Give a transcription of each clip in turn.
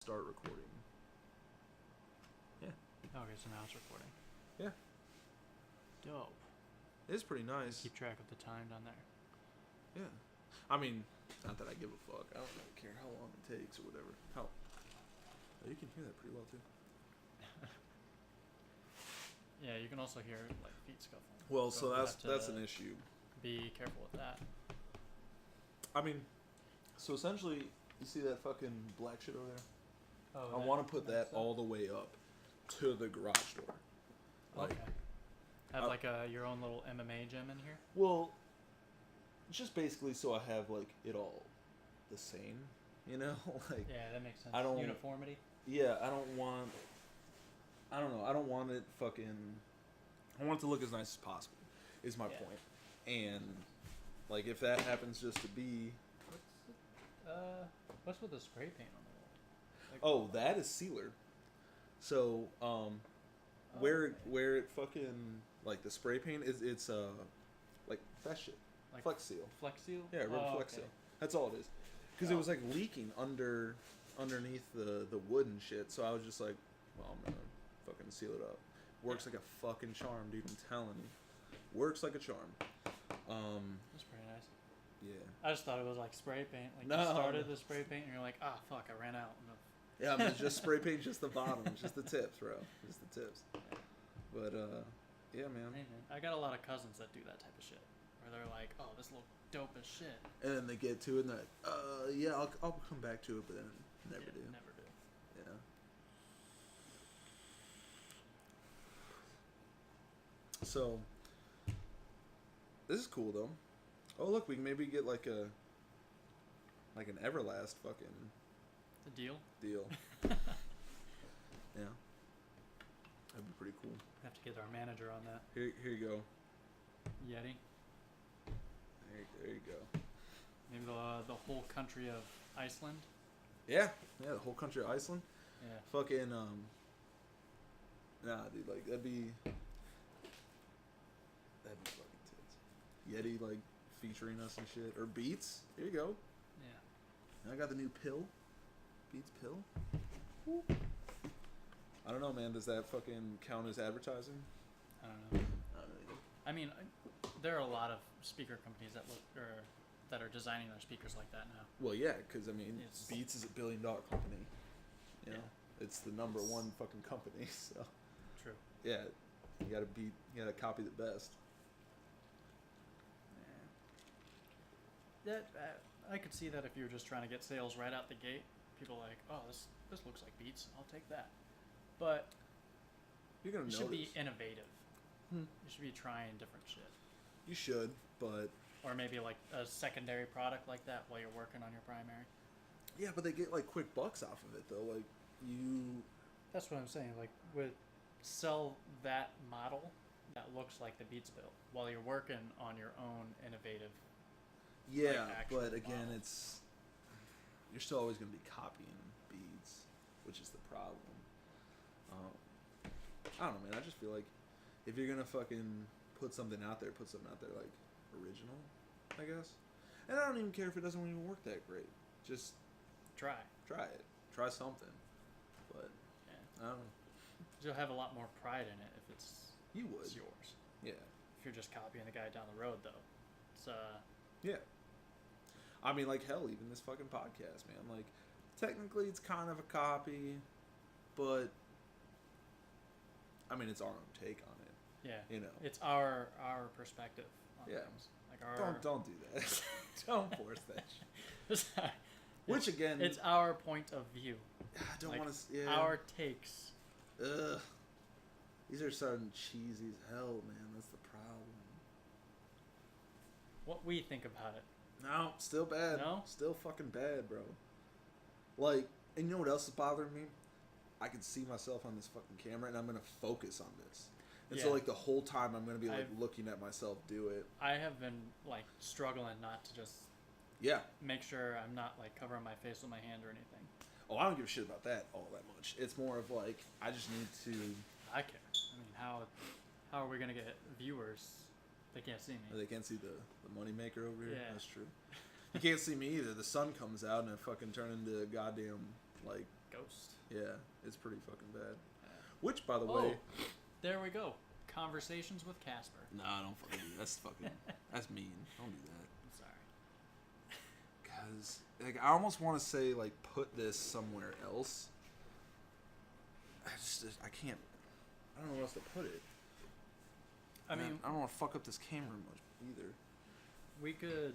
start recording. Yeah. Okay, so now it's recording. Yeah. Dope. It's pretty nice. Keep track of the time down there. Yeah. I mean, not that I give a fuck. I don't really care how long it takes or whatever. How? Oh, you can hear that pretty well too. Yeah, you can also hear like feet scuffling. Well, so that's an issue. Be careful with that. I mean, so essentially, you see that fucking black shit over there? Oh, I want to put that all the way up to the garage door. Like, okay. Have like your own little MMA gym in here? Well, just basically so I have like it all the same, you know? Like, yeah, that makes sense. I don't uniformity. Yeah, I don't want it fucking. I want it to look as nice as possible. Is my point. And like if that happens just to be. What's with the spray paint on the wall? Like, oh, that is sealer. So where it fucking like the spray paint it's like that shit. Like Flex Seal. Flex Seal? Yeah, rubber Flex Seal. That's all it is. Because it was like leaking underneath the wood and shit. So I was just like, well, I'm gonna fucking seal it up. Works like a fucking charm, dude. I'm telling you, works like a charm. That's pretty nice. Yeah. I just thought it was like spray paint. Like you started the spray paint and you're like, ah, fuck, I ran out. Yeah, I mean, just spray paint, just the bottom, just the tips, bro, just the tips. But yeah, man. Hey, man. I got a lot of cousins that do that type of shit. Where they're like, oh, this look dope as shit. And then they get to it and they're like, yeah, I'll come back to it, but then never do. Never do. Yeah. So, this is cool though. Oh look, we can maybe get like an Everlast fucking the deal. Yeah. That'd be pretty cool. Have to get our manager on that. Here you go. Yeti. There you go. Maybe the whole country of Iceland. Yeah, the whole country of Iceland. Yeah. Fucking nah, dude, like that'd be fucking tits. Yeti like featuring us and shit, or Beats. Here you go. Yeah. And I got the new pill. Beats pill. Woo. I don't know, man. Does that fucking count as advertising? I don't know. I don't know either. I mean, there are a lot of speaker companies that are designing their speakers like that now. Well, yeah, because I mean, Beats is $1 billion company. You know, it's the number one fucking company. So. True. Yeah, you gotta copy the best. Yeah. I could see that if you were just trying to get sales right out the gate. People are like, oh, this looks like Beats. I'll take that. But you're gonna should be innovative. You should be trying different shit. You should, but or maybe like a secondary product like that while you're working on your primary. Yeah, but they get like quick bucks off of it though. Like you. That's what I'm saying. Like sell that model that looks like the Beats build while you're working on your own innovative. Yeah, but again, you're still always going to be copying Beats, which is the problem. I don't know, man. I just feel like if you're gonna fucking put something out there like original, I guess. And I don't even care if it doesn't even work that great. Just try it. Try something. But I don't know. You'll have a lot more pride in it if it's yours. Yeah. If you're just copying the guy down the road, though, it's yeah. I mean, like hell, even this fucking podcast, man. Like, technically, it's kind of a copy, but I mean, it's our own take on it. Yeah. You know, it's our perspective on things. Like don't do that. Don't force that shit. Which again, it's our point of view. I don't want to. Yeah. Our takes. Ugh. These are starting cheesy as hell, man. That's the problem. What we think about it. No, still bad. No? Still fucking bad, bro. Like, and you know what else is bothering me? I can see myself on this fucking camera, and I'm going to focus on this. And so, like, the whole time I'm going to be, like, looking at myself do it. I have been, like, struggling not to just... Yeah. Make sure I'm not, like, covering my face with my hand or anything. Oh, I don't give a shit about that all that much. It's more of, like, I just need to... I care. I mean, how are we going to get viewers? They can't see me. They can't see the moneymaker over here? Yeah. That's true. You can't see me either. The sun comes out and I fucking turn into a goddamn, like... Ghost. Yeah, it's pretty fucking bad. Yeah. Which, by the way, there we go. Conversations with Casper. nah, don't fucking do that. That's fucking, that's mean. Don't do that. I'm sorry. Because, like, I almost want to say, like, put this somewhere else. I can't. I don't know where else to put it. I mean, I don't want to fuck up this camera much either. we could,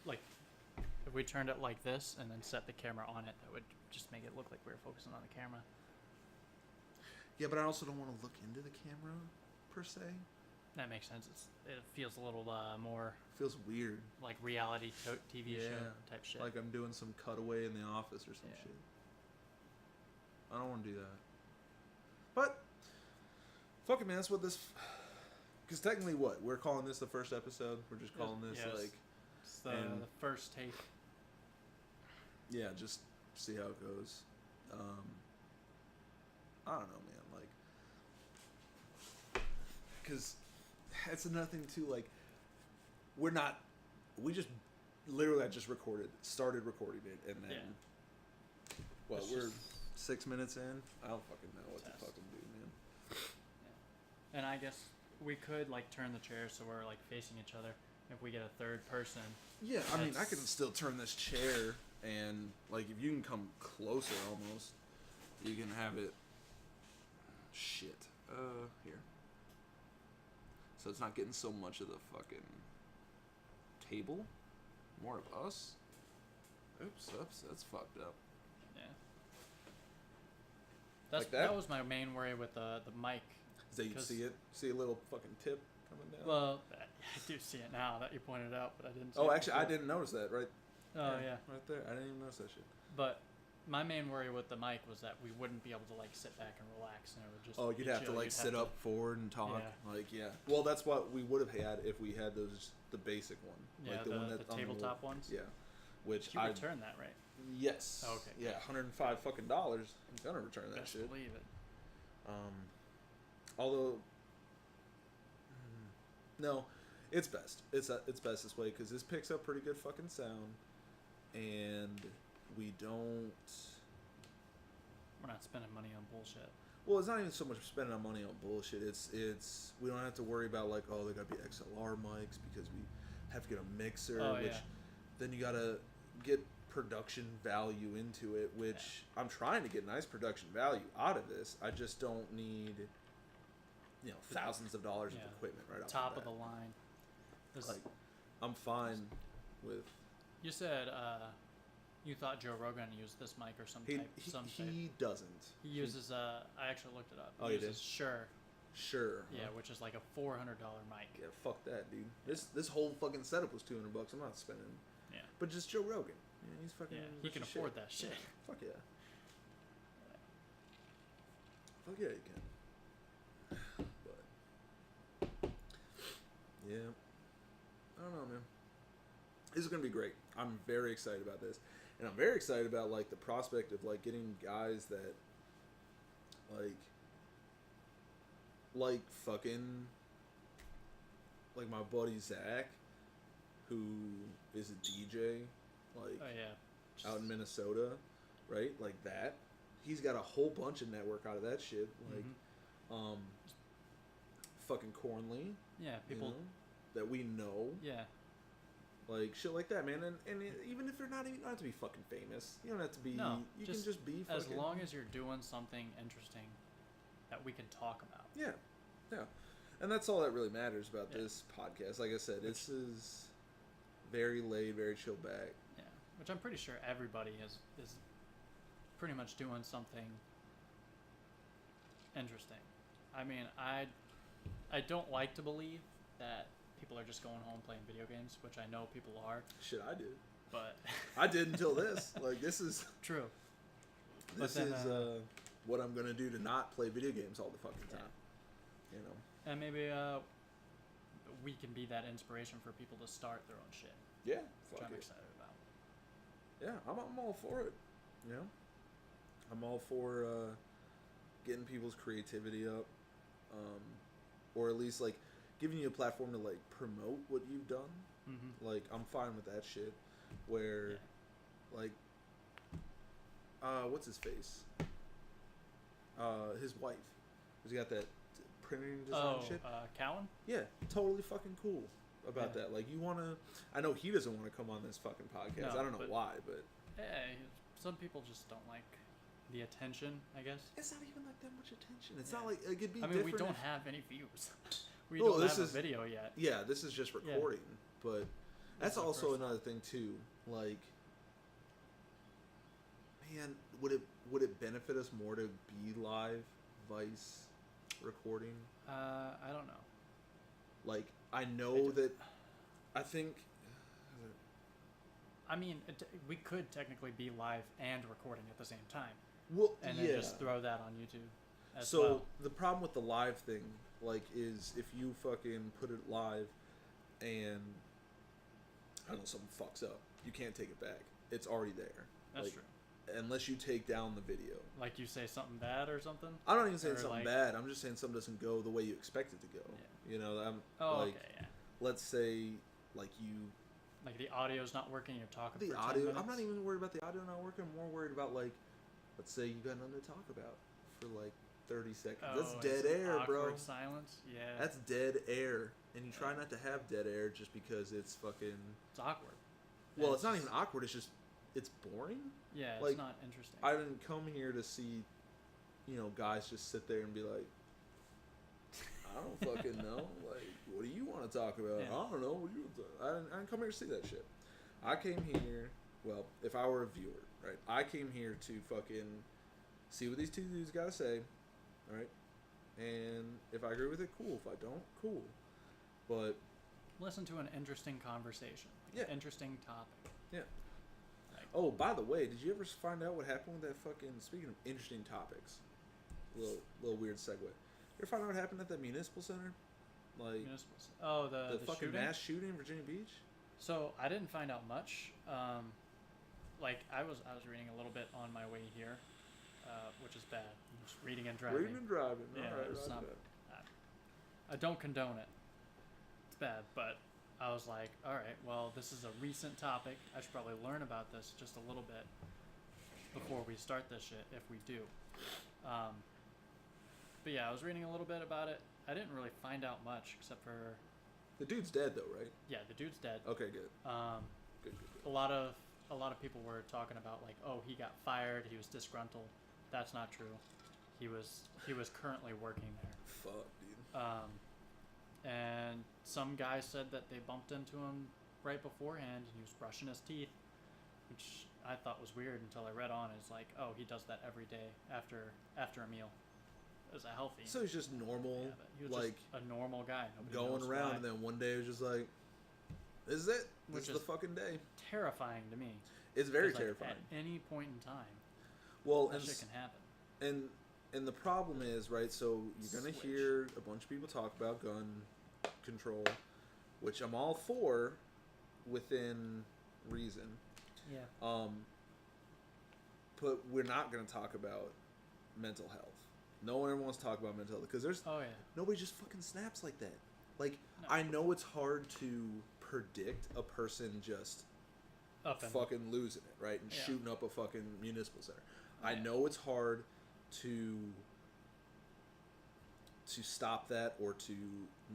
like, if we turned it like this and then set the camera on it, that would just make it look like we were focusing on the camera. Yeah, but I also don't want to look into the camera, per se. That makes sense. It feels a little more Feels weird. like reality TV show type shit. Like I'm doing some cutaway in the office or some shit. I don't want to do that. But, fuck it, man. That's what this... Because technically, what? We're calling this the first episode? We're just calling this, like... It's the first take. Yeah, just see how it goes. I don't know, man. Like... Because that's another thing, too. Like, we're not... We just... Literally, I just started recording it, and then... Yeah. Well, It's we're just 6 minutes in. I don't fucking know what to test. fucking do, man. And I guess we could, like, turn the chairs so we're, like, facing each other. If we get a third person. Yeah, I mean, I can still turn this chair, and, like, if you can come closer almost, you can have it... Shit. Here. So it's not getting so much of the fucking table. More of us. Oops, that's fucked up. Yeah. That's, Like that? that was my main worry with the mic. Is that you see it? See a little fucking tip coming down? Well, I do see it now that you pointed out, but I didn't see oh, it actually, before. I didn't notice that, right? Oh, yeah. Right there. I didn't even notice that shit. But my main worry with the mic was that we wouldn't be able to, like, sit back and relax, and it would just Oh, be you'd have to, chill. like, sit up forward and talk. Yeah. Like, yeah. Well, that's what we would have had if we had the basic one. Yeah, like the one that on tabletop ones? Yeah. Which You returned that, right? Yes. Oh, okay. Yeah, $105 fucking dollars. I'm gonna return that Best shit. believe it. Although, no, it's best. It's best this way because this picks up pretty good fucking sound, and we don't. We're not spending money on bullshit. Well, it's not even so much spending our money on bullshit. It's we don't have to worry about like, oh, they gotta be XLR mics because we have to get a mixer, which then you gotta get production value into it, which I'm trying to get nice production value out of this. I just don't need, thousands of dollars of equipment right off Top the of bat. the line. This, Like, I'm fine with. you said you thought Joe Rogan used this mic or some type. He doesn't. He uses I actually looked it up. Oh, he you did? uses Shure. Sure. Yeah, huh? which is like a $400 mic. Yeah, fuck that, dude. This whole fucking setup was $200. I'm not spending. Yeah. But just Joe Rogan. He's fucking. Yeah, he can afford that shit. Yeah, fuck yeah. Fuck yeah, you can. But yeah, I don't know, man. This is gonna be great. I'm very excited about this, and I'm very excited about like the prospect of like getting guys that like fucking like my buddy Zach, who is a DJ, like Oh yeah. out in Minnesota, right? Like that. He's got a whole bunch of network out of that shit. Like, fucking Cornley. Yeah, people. That we know. Yeah. Like shit like that, man. And even if they're not even, you don't have to be fucking famous. You don't have to be. No, you can just be. As fucking, long as you're doing something interesting that we can talk about. Yeah, yeah. And that's all that really matters about this podcast. Like I said, this is very laid, very chill back. Yeah, which I'm pretty sure everybody is pretty much doing something interesting. I mean, I don't like to believe that people are just going home playing video games, which I know people are. Shit, I did. But I did until this. Like, this is true. This is what I'm gonna do to not play video games all the fucking time. You know. And maybe we can be that inspiration for people to start their own shit. Yeah, which fuck I'm it. excited about. Yeah, I'm all for it. You know, I'm all for getting people's creativity up, or at least like giving you a platform to like promote what you've done. Mm-hmm. Like, I'm fine with that shit. Where, like, I what's his face? His wife. He's got that printing design shit. Cowan? Yeah, totally fucking cool about that. Like, you want to... I know he doesn't want to come on this fucking podcast. No, I don't know why, but... Hey, some people just don't like the attention, I guess. It's not even like that much attention. It's not like... It could be we don't have any views. We well, don't have a video yet. Yeah, this is just recording. But that's also another thing, too. Like... Man, would it benefit us more to be live Vice recording? I don't know. Like, I know that... I think... I mean, we could technically be live and recording at the same time. Well, and then just throw that on YouTube as so, well. The problem with the live thing, like, is if you fucking put it live and, I don't know, something fucks up, you can't take it back. It's already there. That's true. Unless you take down the video. Like you say something bad or something? I'm not even saying something bad. I'm just saying something doesn't go the way you expect it to go. Yeah. You know, okay, yeah. Let's say, like, you... Like, the audio's not working, you're talking the for audio, 10 minutes? I'm not even worried about the audio not working. I'm more worried about, like, let's say you got nothing to talk about for, like, 30 seconds. That's dead air, bro. Awkward silence? Yeah. That's dead air. And you try not to have dead air just because it's fucking... It's awkward. Well, it's not even awkward. It's just... It's boring. Yeah, like, it's not interesting. I didn't come here to see, you know, guys just sit there and be like, I don't fucking know. Like, what do you want to talk about? Yeah. I don't know. What do you want to talk? I didn't come here to see that shit. I came here... Well, if I were a viewer, right? I came here to fucking see what these two dudes got to say, right? And if I agree with it, cool. If I don't, cool. But... Listen to an interesting conversation. Like an interesting topic. Yeah. Oh, by the way, did you ever find out what happened with that fucking... Speaking of interesting topics, little weird segue. You ever find out what happened at that municipal center? Like, the fucking shooting? mass shooting in Virginia Beach? So I didn't find out much. Like, I was reading a little bit on my way here, which is bad. Just reading and driving. Reading and driving. Yeah, all right, it's not bad. I don't condone it. It's bad, but I was like, all right, well, this is a recent topic. I should probably learn about this just a little bit before we start this shit, if we do. But yeah, I was reading a little bit about it. I didn't really find out much, except for... The dude's dead, though, right? Yeah, the dude's dead. Okay, good. Good. A lot of people were talking about, like, oh, he got fired, he was disgruntled. That's not true. He was currently working there. Fuck, dude. And some guy said that they bumped into him right beforehand. He was brushing his teeth, which I thought was weird until I read on. It's like, oh, he does that every day after a meal. As a healthy. So he's just normal, yeah, he was like just a normal guy. Nobody going around, and then one day it was just like, "This is it. This is the fucking day." Terrifying to me. It's very terrifying. At any point in time, that shit can happen. And the problem is, right? So you're gonna hear a bunch of people talk about gun control, which I'm all for, within reason. Yeah. But we're not gonna talk about mental health. No one ever wants to talk about mental health because there's nobody just fucking snaps like that. Like, no. I know it's hard to predict a person just fucking losing it, right? And shooting up a fucking municipal center. I know it's hard to stop that or to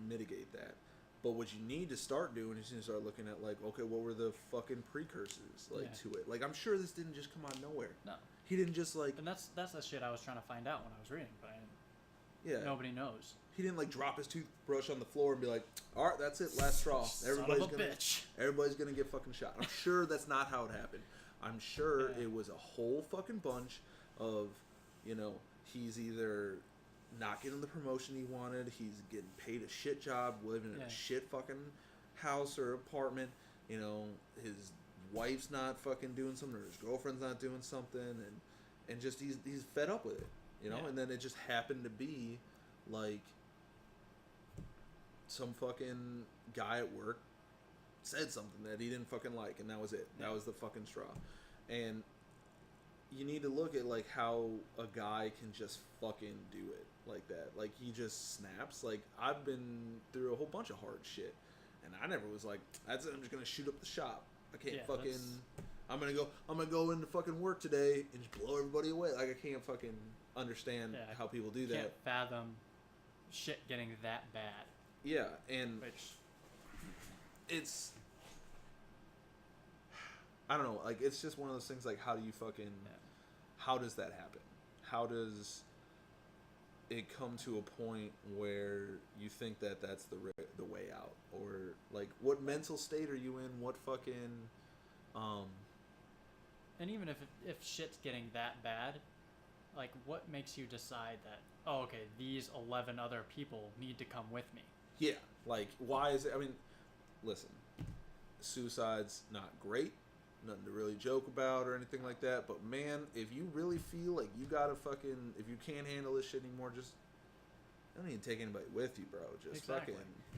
mitigate that. But what you need to start doing is you need to start looking at, like, okay, what were the fucking precursors, to it? Like, I'm sure this didn't just come out of nowhere. No. He didn't just, like... And that's the shit I was trying to find out when I was reading, but nobody knows. He didn't, like, drop his toothbrush on the floor and be like, all right, that's it, last straw. Everybody's gonna get fucking shot. I'm sure that's not how it happened. I'm sure it was a whole fucking bunch of, he's either not getting the promotion he wanted, he's getting paid a shit job, living in a shit fucking house or apartment, his wife's not fucking doing something, or his girlfriend's not doing something, and just he's fed up with it, and then it just happened to be like some fucking guy at work said something that he didn't fucking like, and that was it. That was the fucking straw. And you need to look at, like, how a guy can just fucking do it like that. Like, he just snaps. Like, I've been through a whole bunch of hard shit, and I never was like, that's it, I'm just gonna shoot up the shop. I can't I'm gonna go into fucking work today and just blow everybody away. Like, I can't fucking understand how people do that. Can't fathom shit getting that bad. Yeah, and Which, it's, I don't know, like, it's just one of those things, like, how do you fucking, how does that happen? How does it come to a point where you think that that's the way out? Or, like, what mental state are you in? What fucking, and even if shit's getting that bad, like, what makes you decide that, oh, okay, these 11 other people need to come with me? Yeah, like, why is it, I mean, listen, suicide's not great, nothing to really joke about or anything like that, but man, if you really feel like you gotta fucking, if you can't handle this shit anymore, just don't even take anybody with you, bro. Just fucking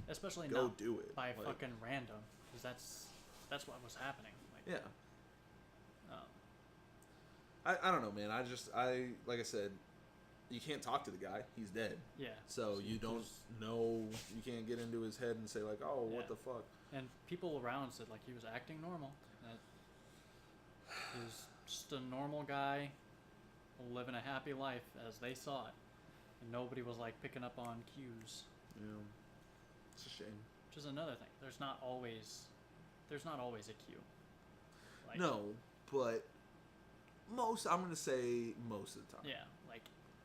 especially go not do it by like, fucking random, because that's what was happening. Like, yeah. I don't know, man. I like I said, you can't talk to the guy. He's dead. Yeah. So you don't know. You can't get into his head and say like, oh, what the fuck. And people around said like he was acting normal. That he was just a normal guy, living a happy life as they saw it, and nobody was like picking up on cues. Yeah. It's a shame. Which is another thing. There's not always a cue. Like, no, but I'm gonna say most of the time. Yeah, like,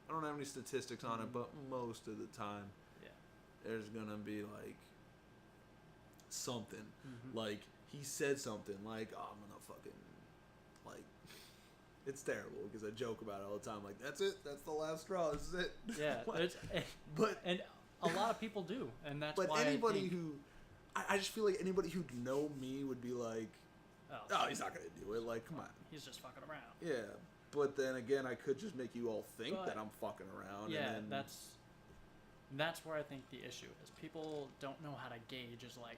I don't have any statistics on it, but most of the time, there's gonna be like something. Like, he said something like, oh, I'm gonna fucking, like, it's terrible because I joke about it all the time. Like, that's it. That's the last straw. This is it. Yeah. And a lot of people do, and that's why. But anybody I just feel like anybody who'd know me would be like, oh, he's not gonna do it. Like, come on. He's just fucking around. Yeah, but then again, I could just make you all think that I'm fucking around. Yeah, and then, that's where I think the issue is. People don't know how to gauge. Is like,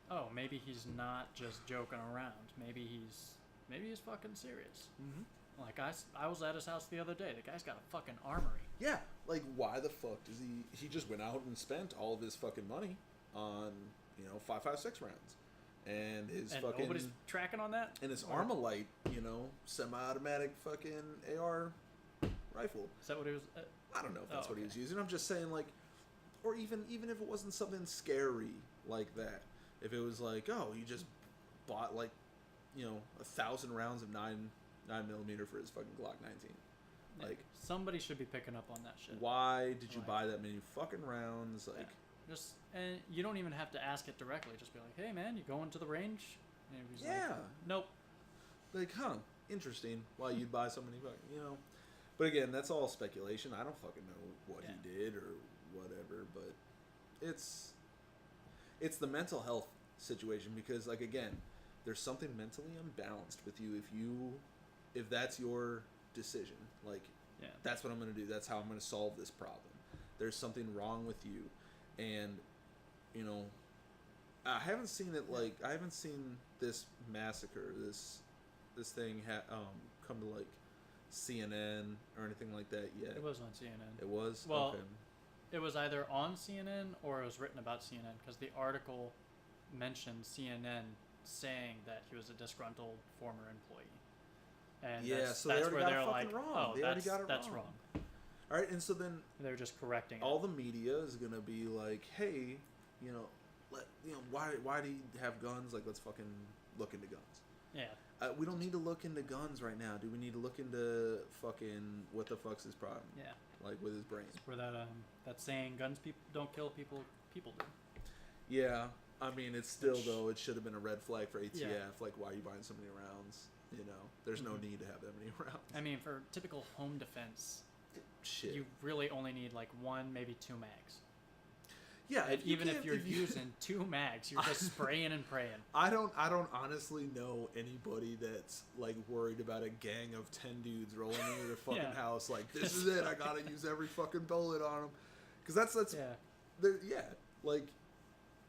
oh, maybe he's not just joking around. Maybe he's fucking serious. Like, I was at his house the other day. The guy's got a fucking armory. Yeah, like, why the fuck does he just went out and spent all of his fucking money on 5.56 rounds. And nobody's tracking on that? And his Armalite, semi-automatic fucking AR rifle. Is that what he was... I don't know if that's what he was using. I'm just saying, like... Or even if it wasn't something scary like that. If it was like, oh, you just bought, like, 1,000 rounds of 9mm for his fucking Glock 19. Like... Somebody should be picking up on that shit. Why did you buy that many fucking rounds? Like... Yeah. And you don't even have to ask it directly. Just be like, hey, man, you going to the range? And he's like, nope. Like, interesting why you'd buy so many fucking, But again, that's all speculation. I don't fucking know what he did or whatever, but it's the mental health situation because, like, again, there's something mentally unbalanced with you if that's your decision. Like, that's what I'm going to do. That's how I'm going to solve this problem. There's something wrong with you. And, I haven't seen it, like, I haven't seen this massacre, this thing come to, like, CNN or anything like that yet. It was on CNN. It was? Well, okay. It was either on CNN or it was written about CNN because the article mentioned CNN saying that he was a disgruntled former employee. And so they already got it fucking wrong. Oh, they already got it that's wrong. wrong. All right, and so then they're just correcting all the media is gonna be like, hey, why do you have guns? Like, let's fucking look into guns. Yeah. We don't need to look into guns right now. Do we need to look into fucking what the fuck's his problem? Yeah. Like, with his brain. Where that saying, guns don't kill people, people do. Yeah. I mean, it's still, though, it should have been a red flag for ATF. Yeah. Like, why are you buying so many rounds? There's no need to have that many rounds. I mean, for typical home defense, shit, you really only need like 1, maybe 2 mags. Yeah, even if you're using 2 mags, you're just spraying and praying. I don't honestly know anybody that's like worried about a gang of 10 dudes rolling into their fucking house. Like, this is it. I gotta use every fucking bullet on them. Because that's like,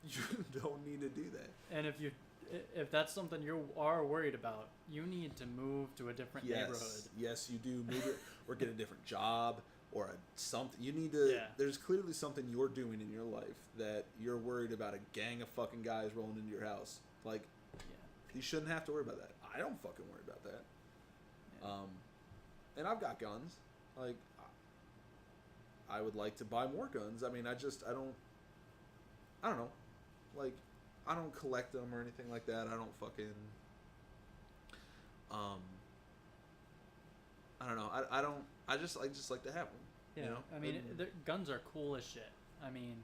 you don't need to do that. And if that's something you are worried about, you need to move to a different neighborhood. Yes, you do. Move it or get a different job. Or something. You need to... There's clearly something you're doing in your life that you're worried about a gang of fucking guys rolling into your house. Like, you shouldn't have to worry about that. I don't fucking worry about that. Yeah. And I've got guns. Like, I would like to buy more guns. I mean, I don't know. Like, I don't collect them or anything like that. I don't fucking, I don't know. I just like to have them. Yeah, You know? I mean, guns are cool as shit. I mean,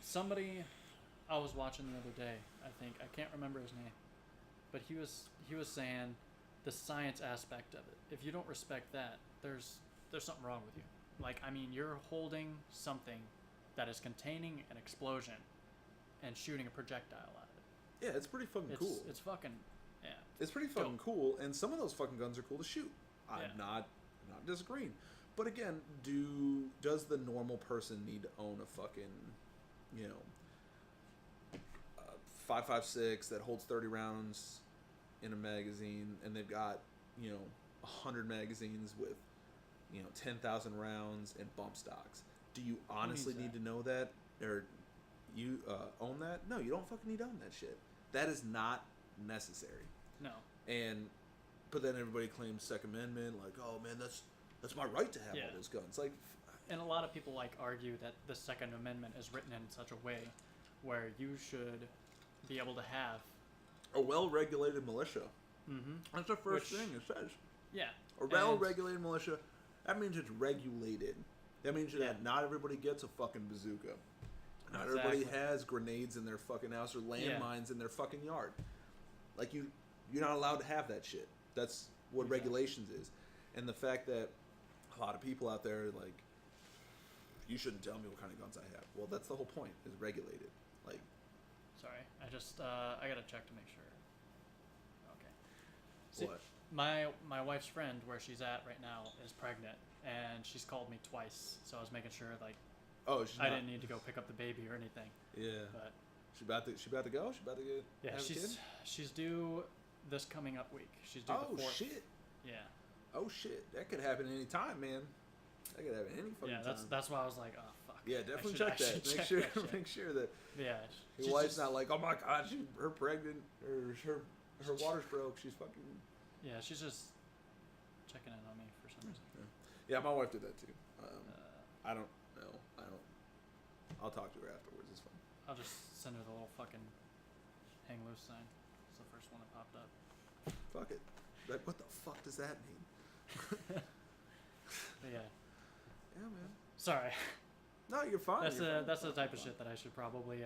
somebody I was watching the other day, I can't remember his name, but he was saying the science aspect of it. If you don't respect that, there's something wrong with you. Like, I mean, you're holding something that is containing an explosion and shooting a projectile out of it. Yeah, it's pretty fucking cool. It's fucking, yeah. It's pretty fucking cool, and some of those fucking guns are cool to shoot. I'm Yeah. not disagreeing. But again, does the normal person need to own a fucking, 5.56 that holds 30 rounds in a magazine, and they've got 100 magazines with 10,000 rounds and bump stocks? Do you honestly need to know that, or you own that? No, you don't fucking need to own that shit. That is not necessary. No. But then everybody claims Second Amendment, like, oh man, that's my right to have all those guns. Like, and a lot of people argue that the Second Amendment is written in such a way where you should be able to have a well-regulated militia. Mm-hmm. That's the first thing it says. Yeah. A well-regulated militia. That means it's regulated. That means that not everybody gets a fucking bazooka. Not everybody has grenades in their fucking house or landmines in their fucking yard. Like, you're not allowed to have that shit. That's what regulations is. And the fact that a lot of people out there are like, you shouldn't tell me what kind of guns I have. Well, that's the whole point, is regulated. Like, sorry, I just I gotta check to make sure. Okay. See, what? My wife's friend, where she's at right now, is pregnant, and she's called me twice. So I was making sure, like, I didn't need to go pick up the baby or anything. Yeah. But She about to go? She about to get have a kid? She's due this coming up week. She's due the 4th. Shit. Yeah. Oh shit. That could happen any time, man. That could happen any fucking time. Yeah, that's why I was like, oh fuck. Yeah, definitely check that. Make sure that your wife's not like, oh my god, her pregnant, or her water's broke. She's fucking. Yeah, she's just checking in on me for some reason. Yeah, my wife did that too. I don't know. I'll talk to her afterwards. It's fine. I'll just send her the little fucking hang loose sign. It's the first one that popped up. Fuck it. Like, what the fuck does that mean? But yeah. Yeah, man. Sorry. No, you're fine. That's the type of shit that I should probably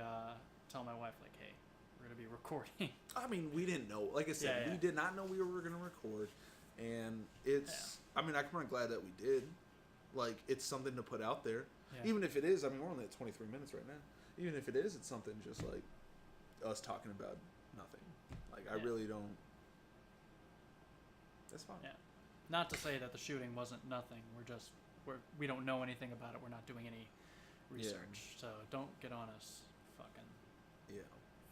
tell my wife, like, hey, we're gonna be recording. I mean, we didn't know. Like I said, we did not know we were gonna record, and it's. I mean, I'm kind of glad that we did. Like, it's something to put out there, even if it is. I mean, we're only at 23 minutes right now. Even if it is, it's something just like us talking about nothing. Like, I really don't. That's fine. Yeah. Not to say that the shooting wasn't nothing. We don't know anything about it. We're not doing any research. So don't get on us, fucking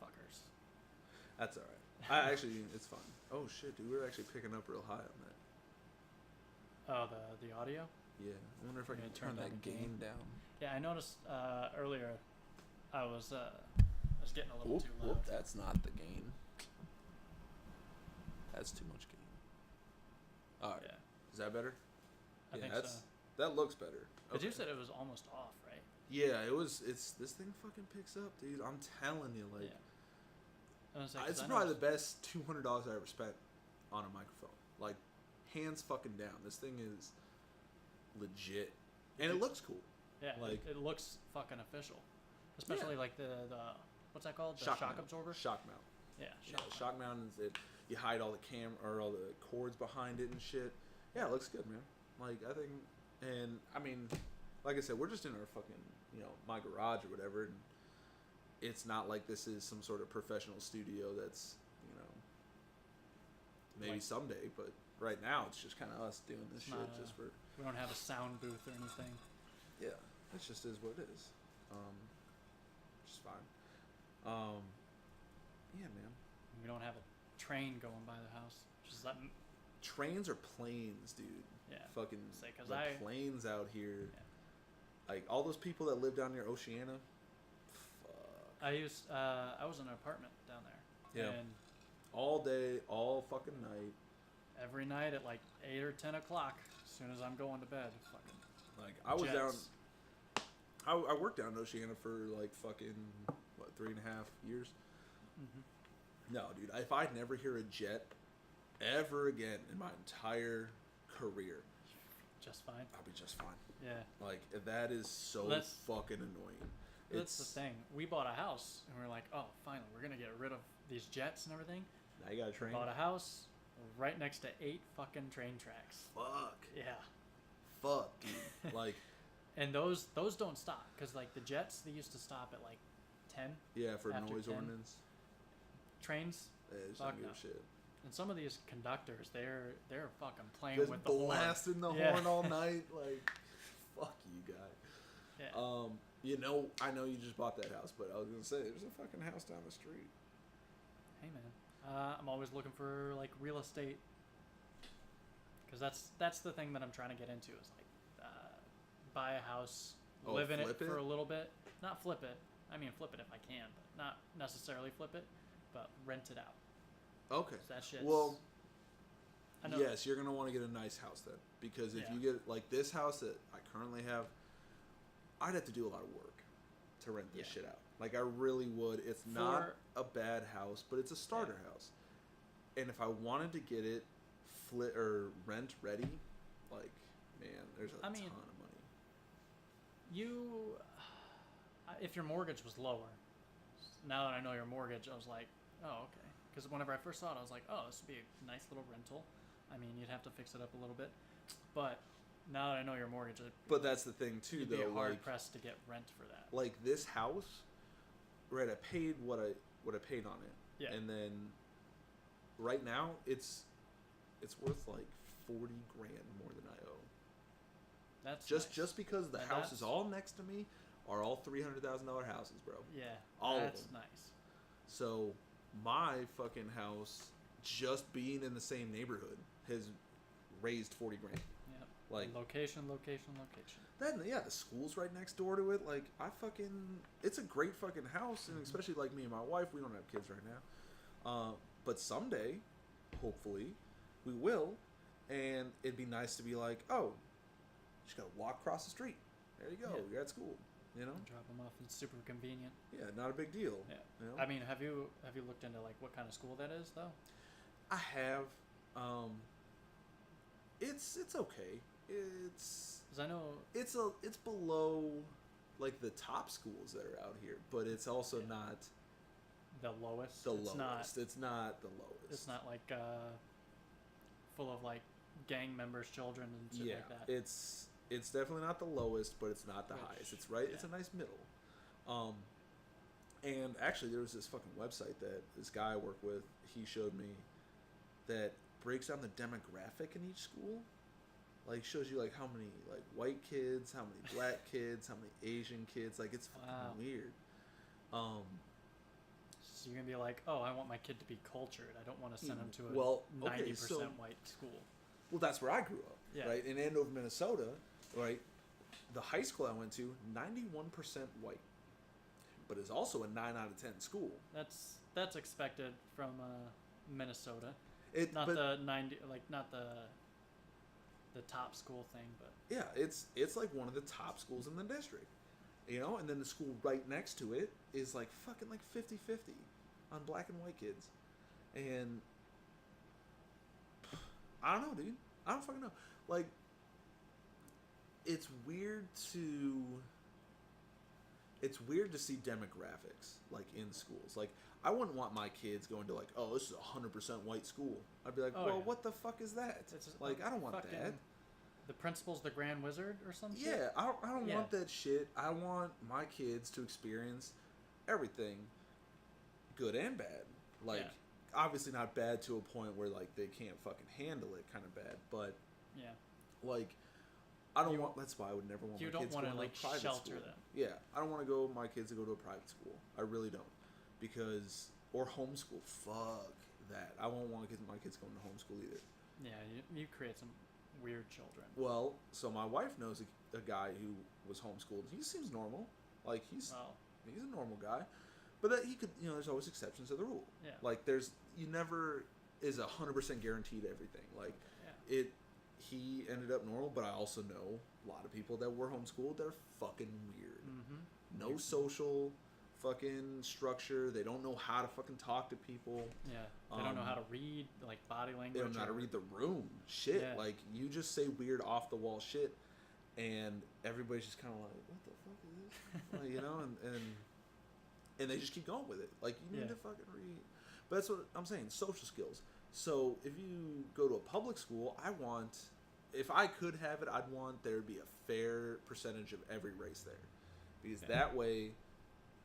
fuckers. That's all right. It's fine. Oh shit, dude, we're actually picking up real high on that. Oh, the audio? Yeah. I wonder if I can turn that gain down. Yeah, I noticed earlier I was getting a little too loud. That's not the gain. That's too much gain. All right. Yeah. Is that better? I think so. That looks better. But you said it was almost off, right? Yeah, it was. This thing fucking picks up, dude. I'm telling you, like, it's probably the best $200 I ever spent on a microphone. Like, hands fucking down. This thing is legit, and it looks cool. Yeah, like it looks fucking official, especially like the what's that called? The shock absorber. Shock mount. Yeah, shock mount is it. You hide all the all the cords behind it and shit. Yeah, it looks good, man. Like, I think, and I mean, like I said, we're just in our fucking, my garage or whatever, and it's not like this is some sort of professional studio that's, maybe someday, but right now it's just kind of us doing this shit just for. We don't have a sound booth or anything. Yeah, it just is what it is. Just fine. Yeah, man. We don't have a train going by the house. Just letting. Trains or planes, dude. Yeah. Fucking planes out here. Yeah. Like, all those people that live down near Oceana. Fuck. I was in an apartment down there. Yeah. And all day, all fucking night. Every night at like 8 or 10 o'clock, as soon as I'm going to bed. Fucking Like, I was jets. down... I worked down in Oceana for, like, fucking, 3.5 years? Mm-hmm. No, dude. If I'd never hear a jet ever again in my entire career, Just fine. I'll be just fine. Yeah. Like, that is so fucking annoying. That's the thing. We bought a house, and we are like, oh, finally, we're going to get rid of these jets and everything. Now you got a train? Bought a house right next to 8 fucking train tracks. Fuck. Yeah. Fuck, dude. Like... And those don't stop, because, like, the jets, they used to stop at, like, 10. Yeah, for after noise 10. ordinance. Trains, They just fuck don't give no. a shit. And some of these conductors, they're fucking playing Just with the horn. blasting the Yeah. horn all night. Like, fuck you, guy. Yeah. You know, I know you just bought that house, but I was gonna say there's a fucking house down the street. Hey, man. I'm always looking for, like, real estate. Because that's the thing that I'm trying to get into is, like, buy a house, live in it for a little bit. Not flip it. I mean, flip it if I can, but not necessarily flip it, but rent it out. Okay. That shit's... Well, I know. yes, you're gonna want to get a nice house then, because if you get like this house that I currently have, I'd have to do a lot of work to rent this shit out. Like, I really would. It's not a bad house, but it's a starter house. And if I wanted to get it rent ready, like, man, there's a ton of money. If your mortgage was lower, now that I know your mortgage, I was like, oh, okay. Because whenever I first saw it, I was like, oh, this would be a nice little rental. I mean, you'd have to fix it up a little bit. But now that I know your mortgage... But that's the thing, too, you'd though. You'd be hard-pressed to get rent for that. Like, this house, right, I paid what I paid on it. Yeah. And then, right now, it's worth, like, 40 grand more than I owe. That's just because the houses all next to me are all $300,000 houses, bro. Yeah. All of them. That's nice. So, my fucking house, just being in the same neighborhood, has raised 40 grand. Yep. Like, location. Then, yeah, the school's right next door to it. Like, it's a great fucking house, and especially, like, me and my wife, we don't have kids right now. But someday, hopefully, we will, and it'd be nice to be like, oh, you just gotta walk across the street. There you go. Yeah. You're at school. You know? Drop them off. It's super convenient. Yeah, not a big deal. Yeah. You know? I mean, have you looked into, like, what kind of school that is, though? I have. It's okay. It's... Because I know... It's below, like, the top schools that are out here, but it's also not... The lowest? It's not the lowest. It's not, like, full of, like, gang members' children and shit like that. It's definitely not the lowest, but it's not the highest. It's right. Yeah. It's a nice middle. And actually, there was this fucking website that this guy I work with, he showed me, that breaks down the demographic in each school. Like, shows you, like, how many, like, white kids, how many black kids, how many Asian kids. Like, it's fucking weird. So you're going to be like, oh, I want my kid to be cultured. I don't want to send him to a 90% white school. Well, that's where I grew up, right? In Andover, Minnesota, right? The high school I went to, 91% white. But it's also a 9 out of 10 school. That's expected from Minnesota. Not the top school thing, but yeah, it's like one of the top schools in the district, you know. And then the school right next to it is like fucking like 50-50 on black and white kids, and I don't know, dude. I don't fucking know. Like, it's weird to see demographics like in schools. Like, I wouldn't want my kids going to like, oh, this is a 100% white school. I'd be like, what the fuck is that? Like, I don't want that. The principal's the Grand Wizard or something. Yeah, I don't want that shit. I want my kids to experience everything, good and bad. Like, obviously not bad to a point where like they can't fucking handle it, kind of bad. But like, I don't want. That's why I would never want my kids going to a private shelter school. them. Yeah, I don't want to my kids to go to a private school. I really don't, because or homeschool. Fuck that. I won't want my kids going to homeschool either. Yeah, you create some weird children. Well, so my wife knows a guy who was homeschooled. He seems normal. Like, he's a normal guy. But that he could, there's always exceptions to the rule. Yeah. Like you never is 100% guaranteed everything. Like Yeah. he ended up normal, but I also know a lot of people that were homeschooled that are fucking weird. Mm-hmm. No social fucking structure. They don't know how to fucking talk to people. Yeah. They don't know how to read, like, body language. They don't know how to read the room. Shit. Yeah. Like, you just say weird off the wall shit, and everybody's just kind of like, what the fuck is this? Like, and they just keep going with it. Like, you need to fucking read. But that's what I'm saying, social skills. So if you go to a public school, if I could have it, I'd want there to be a fair percentage of every race there. Because that way,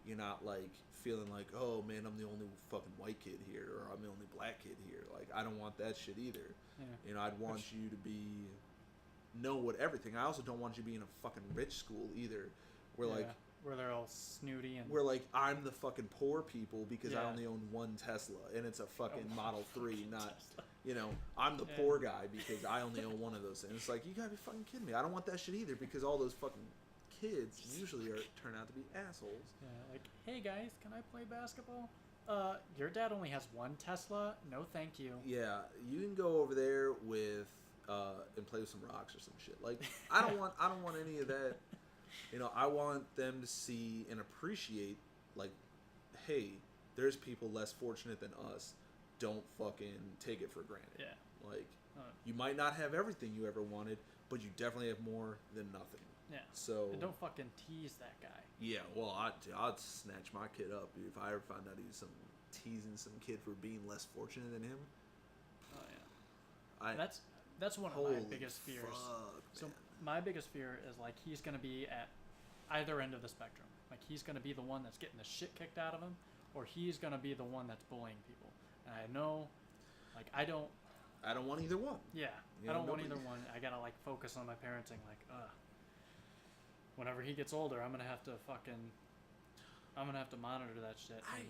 you're not, like, feeling like, oh, man, I'm the only fucking white kid here, or I'm the only black kid here. Like, I don't want that shit either. Yeah. I'd want you to know what everything. I also don't want you to be in a fucking rich school either, where they're all snooty and where like I'm the fucking poor people because I only own one Tesla and it's a fucking Model 3, not Tesla. I'm the poor guy because I only own one of those. And it's like, you gotta be fucking kidding me. I don't want that shit either because all those fucking kids usually turn out to be assholes. Yeah, like, hey guys, can I play basketball? Your dad only has one Tesla. No, thank you. Yeah, you can go over there with and play with some rocks or some shit. Like, I don't want any of that. I want them to see and appreciate, like, hey, there's people less fortunate than us. Don't fucking take it for granted. Yeah. Like, you might not have everything you ever wanted, but you definitely have more than nothing. Yeah. So and don't fucking tease that guy. Yeah. Well, I'd snatch my kid up if I ever find out he's teasing some kid for being less fortunate than him. Oh yeah. That's one of my biggest fears. So my biggest fear is, like, he's going to be at either end of the spectrum. Like, he's going to be the one that's getting the shit kicked out of him, or he's going to be the one that's bullying people. And I know, like, I don't want either one. Yeah. I don't want either one. I got to, like, focus on my parenting. Like, whenever he gets older, I'm going to have to monitor that shit and,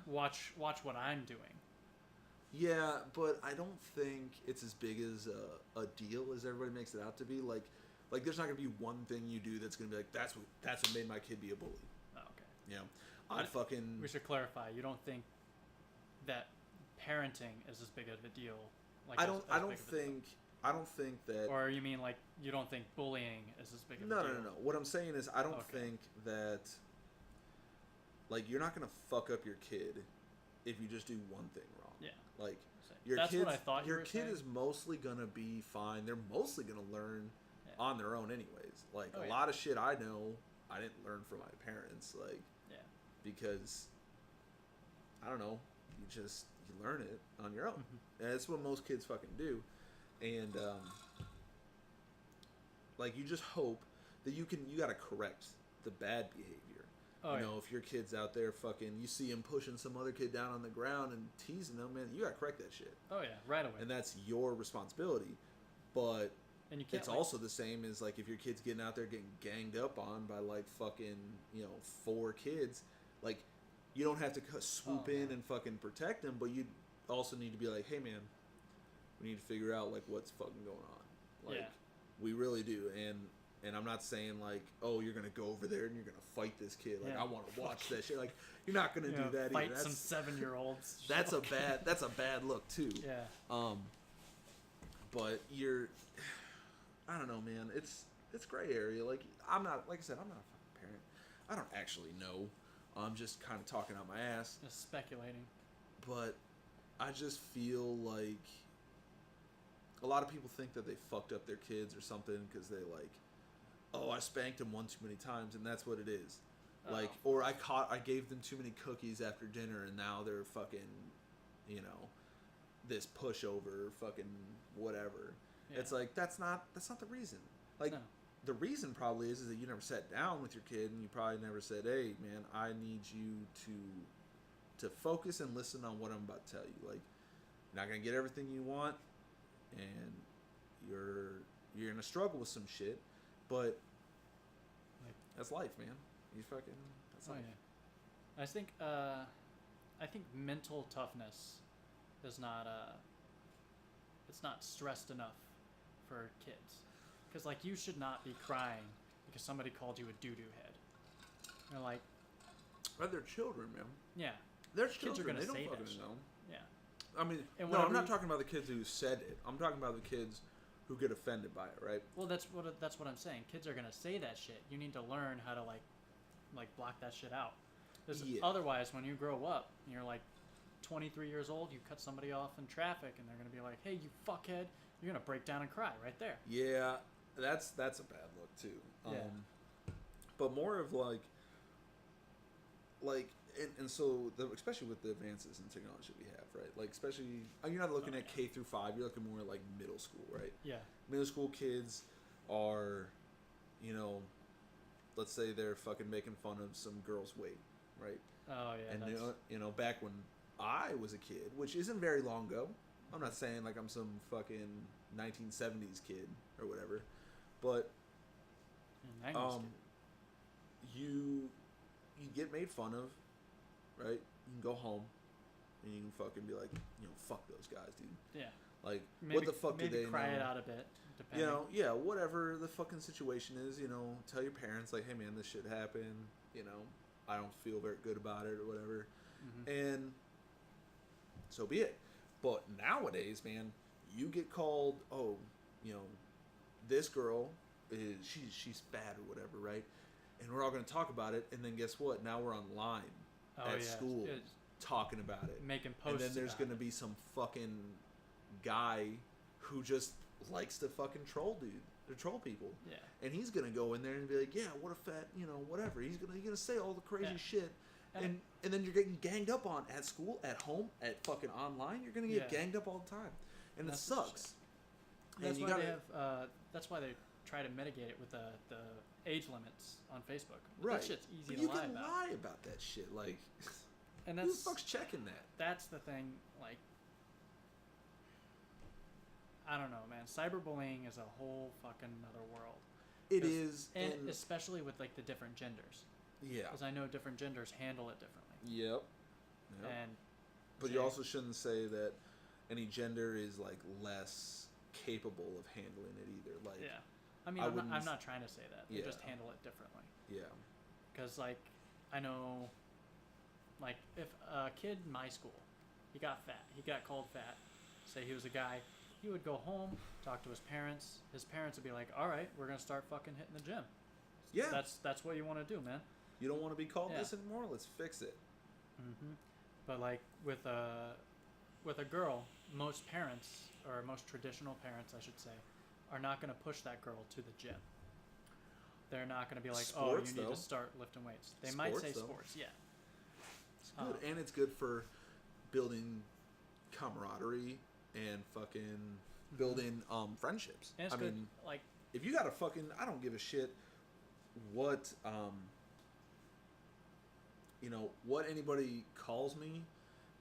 watch what I'm doing. Yeah, but I don't think it's as big as a deal as everybody makes it out to be. Like there's not gonna be one thing you do that's gonna be like that's what made my kid be a bully. Oh, okay. Yeah, We should clarify. You don't think that parenting is as big of a deal? Like, I don't think that. Or you mean, like, you don't think bullying is as big of a deal? No. What I'm saying is I don't think that. Like, you're not gonna fuck up your kid if you just do one thing wrong. Yeah. Like, what I thought your kid is mostly gonna be fine. They're mostly gonna learn on their own anyways. Like, a lot of shit I know I didn't learn from my parents. Like, because I don't know, you learn it on your own. Mm-hmm. And that's what most kids fucking do. And like, you just hope that you gotta correct the bad behavior. If your kid's out there fucking, you see him pushing some other kid down on the ground and teasing them, man, you gotta correct that shit. Oh yeah, right away. And that's your responsibility. But and you can't, it's also the same as, like, if your kid's getting out there getting ganged up on by, like, fucking, 4 kids, like, you don't have to swoop in and fucking protect them, but you also need to be like, hey man, we need to figure out, like, what's fucking going on. Like, we really do. And I'm not saying, like, oh, you're gonna go over there and you're gonna fight this kid. Like, I want to watch that shit. Like, you're not gonna do that fight either. Some 7-year-olds. That's a bad look too. Yeah. But I don't know, man. It's gray area. Like, I'm not a fucking parent. I don't actually know. I'm just kind of talking out my ass. Just speculating. But I just feel like a lot of people think that they fucked up their kids or something because they, like, oh, I spanked them one too many times, and that's what it is. Like, or I gave them too many cookies after dinner, and now they're fucking, this pushover, fucking whatever. Yeah. It's like, that's not the reason. Like, the reason probably is that you never sat down with your kid, and you probably never said, hey, man, I need you to focus and listen on what I'm about to tell you. Like, you're not gonna get everything you want, and you're gonna struggle with some shit, but that's life, man. That's life. Yeah. I think mental toughness is not it's not stressed enough for kids, because, like, you should not be crying because somebody called you a doo-doo head. You're like, But they're children, man. Yeah. They're Kids children. are gonna They don't say fucking that shit. know. Yeah. I mean, And no, I'm not you- talking about the kids who said it. I'm talking about the kids who get offended by it, right? Well, that's what I'm saying. Kids are gonna say that shit. You need to learn how to like block that shit out. 'Cause Yeah. otherwise, when you grow up, and you're like 23 years old, you cut somebody off in traffic, and they're gonna be like, "Hey, you fuckhead!" You're gonna break down and cry right there. Yeah, that's a bad look too. Yeah. But more of like, and so especially with the advances in technology we have, right? Like especially you're not looking at K through 5. You're looking more like middle school, right? Yeah. Middle school kids are, let's say they're fucking making fun of some girl's weight, right? Oh yeah. And back when I was a kid, which isn't very long ago. I'm not saying like I'm some fucking 1970s kid or whatever, but 90s kid. you get made fun of, right? You can go home and you can fucking be like, fuck those guys, dude. Yeah. Like, Maybe, what the fuck do maybe they cry know? it out a bit, depending. Yeah, whatever the fucking situation is, tell your parents like, hey man, this shit happened, I don't feel very good about it or whatever. Mm-hmm. And so be it. But nowadays, man, you get called, this girl is she's fat or whatever, right? And we're all going to talk about it, and then guess what? Now we're online at school talking about it, making posts. And then there's going to be some fucking guy who just likes to fucking troll people. Yeah. And he's going to go in there and be like, yeah, what a fat, whatever. He's going to say all the crazy shit. And then you're getting ganged up on at school, at home, at fucking online. You're gonna get ganged up all the time, and it sucks. That's why that's why they try to mitigate it with the age limits on Facebook. Right. That shit's easy But to lie about. You can lie about that shit, like. And who the fuck's checking that? That's the thing, like. I don't know, man. Cyberbullying is a whole fucking other world. It is, and especially with like the different genders. Yeah. Because I know different genders handle it differently. Yep. But you also shouldn't say that any gender is like less capable of handling it either. Like. Yeah. I mean, I'm not trying to say that. They just handle it differently. Yeah. Because like, I know, like if a kid in my school, he got fat. He got called fat. Say he was a guy. He would go home, talk to his parents. His parents would be like, "All right, we're gonna start fucking hitting the gym." Yeah. That's what you want to do, man. You don't want to be called this anymore? Let's fix it. Mm-hmm. But like with a girl, most parents, or most traditional parents, I should say, are not going to push that girl to the gym. They're not going to be like, sports, you need to start lifting weights. They might say sports, yeah. It's good, and it's good for building camaraderie and fucking building friendships. And it's good, like, if you got a fucking, I don't give a shit what what anybody calls me.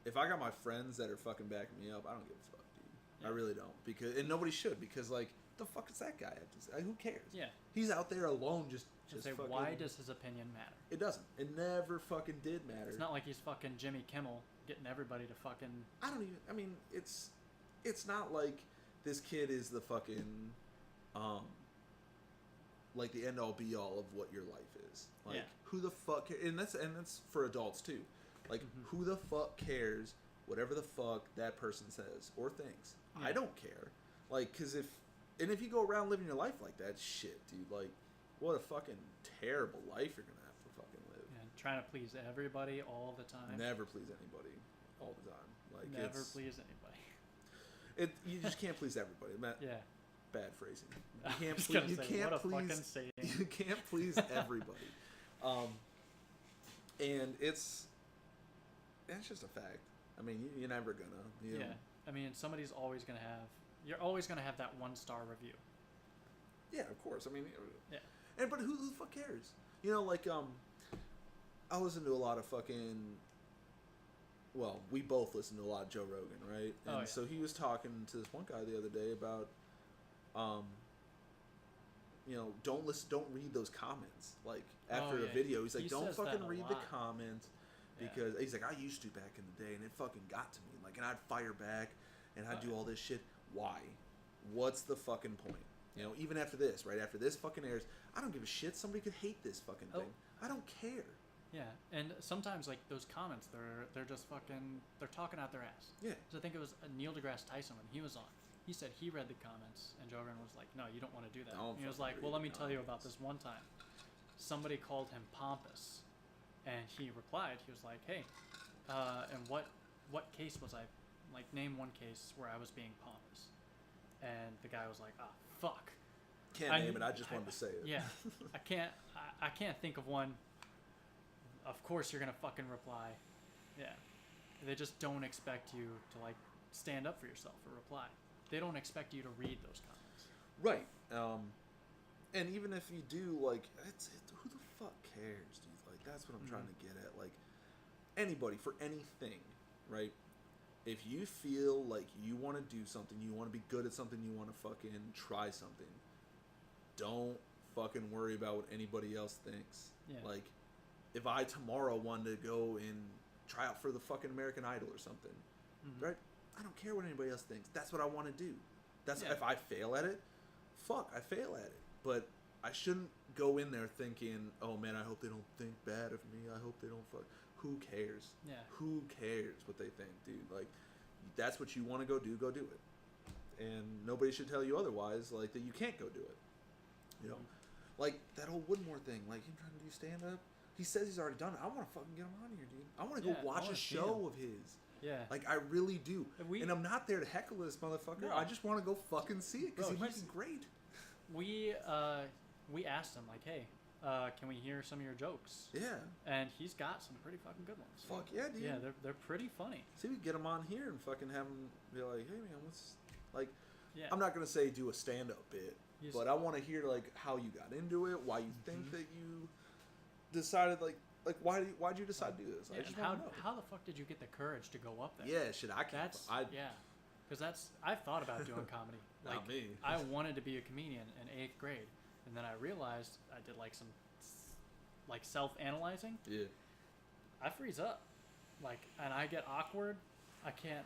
If I got my friends that are fucking backing me up, I don't give a fuck, dude. Yeah. I really don't, and nobody should, because like, the fuck is that guy have to say? Who cares? Yeah, he's out there alone, just say, fucking, why does his opinion matter? It doesn't. It never fucking did matter. It's not like he's fucking Jimmy Kimmel getting everybody to fucking. I mean, it's not like this kid is the fucking like the end all be all of what your life is. Like, who the fuck cares? And that's for adults too. Like, who the fuck cares whatever the fuck that person says or thinks? I don't care. Like, because if you go around living your life like that, shit, dude, like, what a fucking terrible life you're gonna have to fucking live. Yeah, trying to please everybody all the time. Never please anybody all the time. Like, never please anybody. You just can't please everybody. Yeah. Bad phrasing. You can't please everybody. And it's just a fact. I mean, you're never gonna. I mean, somebody's always gonna have. You're always gonna have that 1-star review. Yeah, of course. I mean, but who the fuck cares? Like I listen to a lot of fucking. Well, we both listen to a lot of Joe Rogan, right? And so he was talking to this one guy the other day about, don't read those comments. Like, after a video, he's like, don't fucking read the comments, because he's like, I used to back in the day, and it fucking got to me. Like, and I'd fire back, and I'd do all this shit. Why? What's the fucking point? Even after this, right? After this fucking airs, I don't give a shit. Somebody could hate this fucking thing. I don't care. Yeah, and sometimes like those comments, they're just fucking, they're talking out their ass. Yeah. So I think it was Neil deGrasse Tyson when he was on. He said he read the comments, and Joe Rogan was like, "No, you don't want to do that." And he was like, "Well, let me tell you about this one time. Somebody called him pompous, and he replied. He was like, "Hey, and what case was I? Like, name one case where I was being pompous." And the guy was like, "Ah, fuck. Can't name it. I just wanted to say it." Yeah, I can't think of one. Of course, you're gonna fucking reply. Yeah, they just don't expect you to like stand up for yourself or reply. They don't expect you to read those comments. Right. And even if you do, like, who the fuck cares, dude? Like, that's what I'm trying to get at. Like, anybody, for anything, right? If you feel like you want to do something, you want to be good at something, you want to fucking try something, don't fucking worry about what anybody else thinks. Yeah. Like, if I tomorrow wanted to go and try out for the fucking American Idol or something, right? I don't care what anybody else thinks. That's what I want to do. That's if I fail at it, fuck, I fail at it. But I shouldn't go in there thinking, oh man, I hope they don't think bad of me. I hope they don't fuck. Who cares? Yeah. Who cares what they think, dude? Like, that's what you want to go do it. And nobody should tell you otherwise, like, that you can't go do it. You know? Like, that whole Woodmore thing, like, him trying to do stand-up. He says he's already done it. I want to fucking get him on here, dude. I want to go watch a show of his. Yeah. Like, I really do. And I'm not there to heckle this motherfucker. No. I just want to go fucking see it because he might be great. We asked him, like, hey, can we hear some of your jokes? Yeah. And he's got some pretty fucking good ones. Fuck yeah, dude. Yeah, they're pretty funny. See, we get him on here and fucking have him be like, hey, man, what's... Like, Yeah. I'm not going to say do a stand-up bit, but I want to hear, like, how you got into it, why you think that you decided, like why'd you decide to do this? Yeah, I just want to know. How the fuck did you get the courage to go up there? Yeah, shit, I can't. Yeah. Because I've thought about doing comedy. Like, Not me. I wanted to be a comedian in 8th grade. And then I realized I did, like, some, like, self-analyzing. Yeah. I freeze up. Like, and I get awkward. I can't...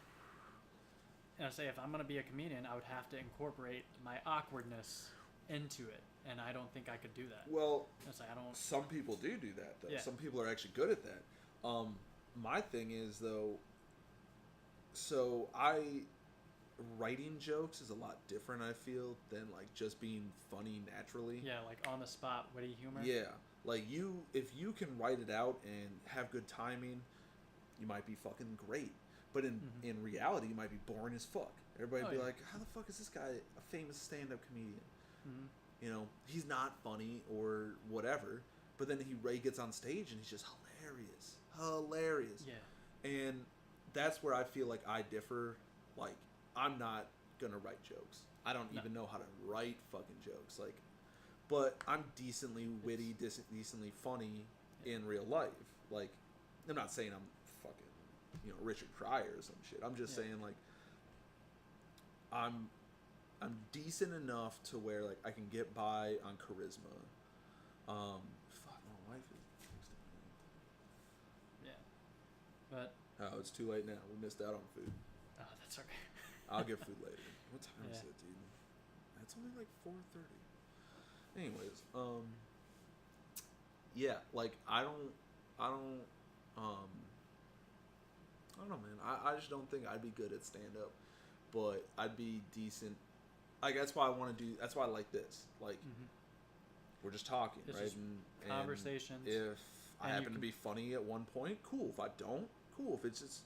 And I say, if I'm going to be a comedian, I would have to incorporate my awkwardness into it. And I don't think I could do that. Well, like, I don't... some people do that, though. Yeah. Some people are actually good at that. My thing is, though, so writing jokes is a lot different, I feel, than, like, just being funny naturally. Yeah, like, on the spot, witty humor. Yeah. Like, if you can write it out and have good timing, you might be fucking great. But in reality, you might be boring as fuck. Everybody would be like, how the fuck is this guy a famous stand-up comedian? You know, he's not funny or whatever, but then he gets on stage and he's just hilarious. Yeah. And that's where I feel like I differ. Like, I'm not gonna write jokes. I don't even know how to write fucking jokes. Like, but I'm decently witty, decently funny in real life. Like, I'm not saying I'm fucking, Richard Pryor or some shit. I'm just saying, like, I'm decent enough to where, like, I can get by on charisma. Fuck, my wife is texting me. Yeah. But... Oh, it's too late now. We missed out on food. Oh, that's okay. I'll get food later. What time is it, dude? It's only like 4:30. Anyways, yeah, like, I don't know, man. I just don't think I'd be good at stand-up, but I'd be decent. Like, that's why I want to do. That's why I like this. Like, we're just talking, This right? is And conversations. If I and happen to be funny at one point, cool. If I don't, cool. If it's just,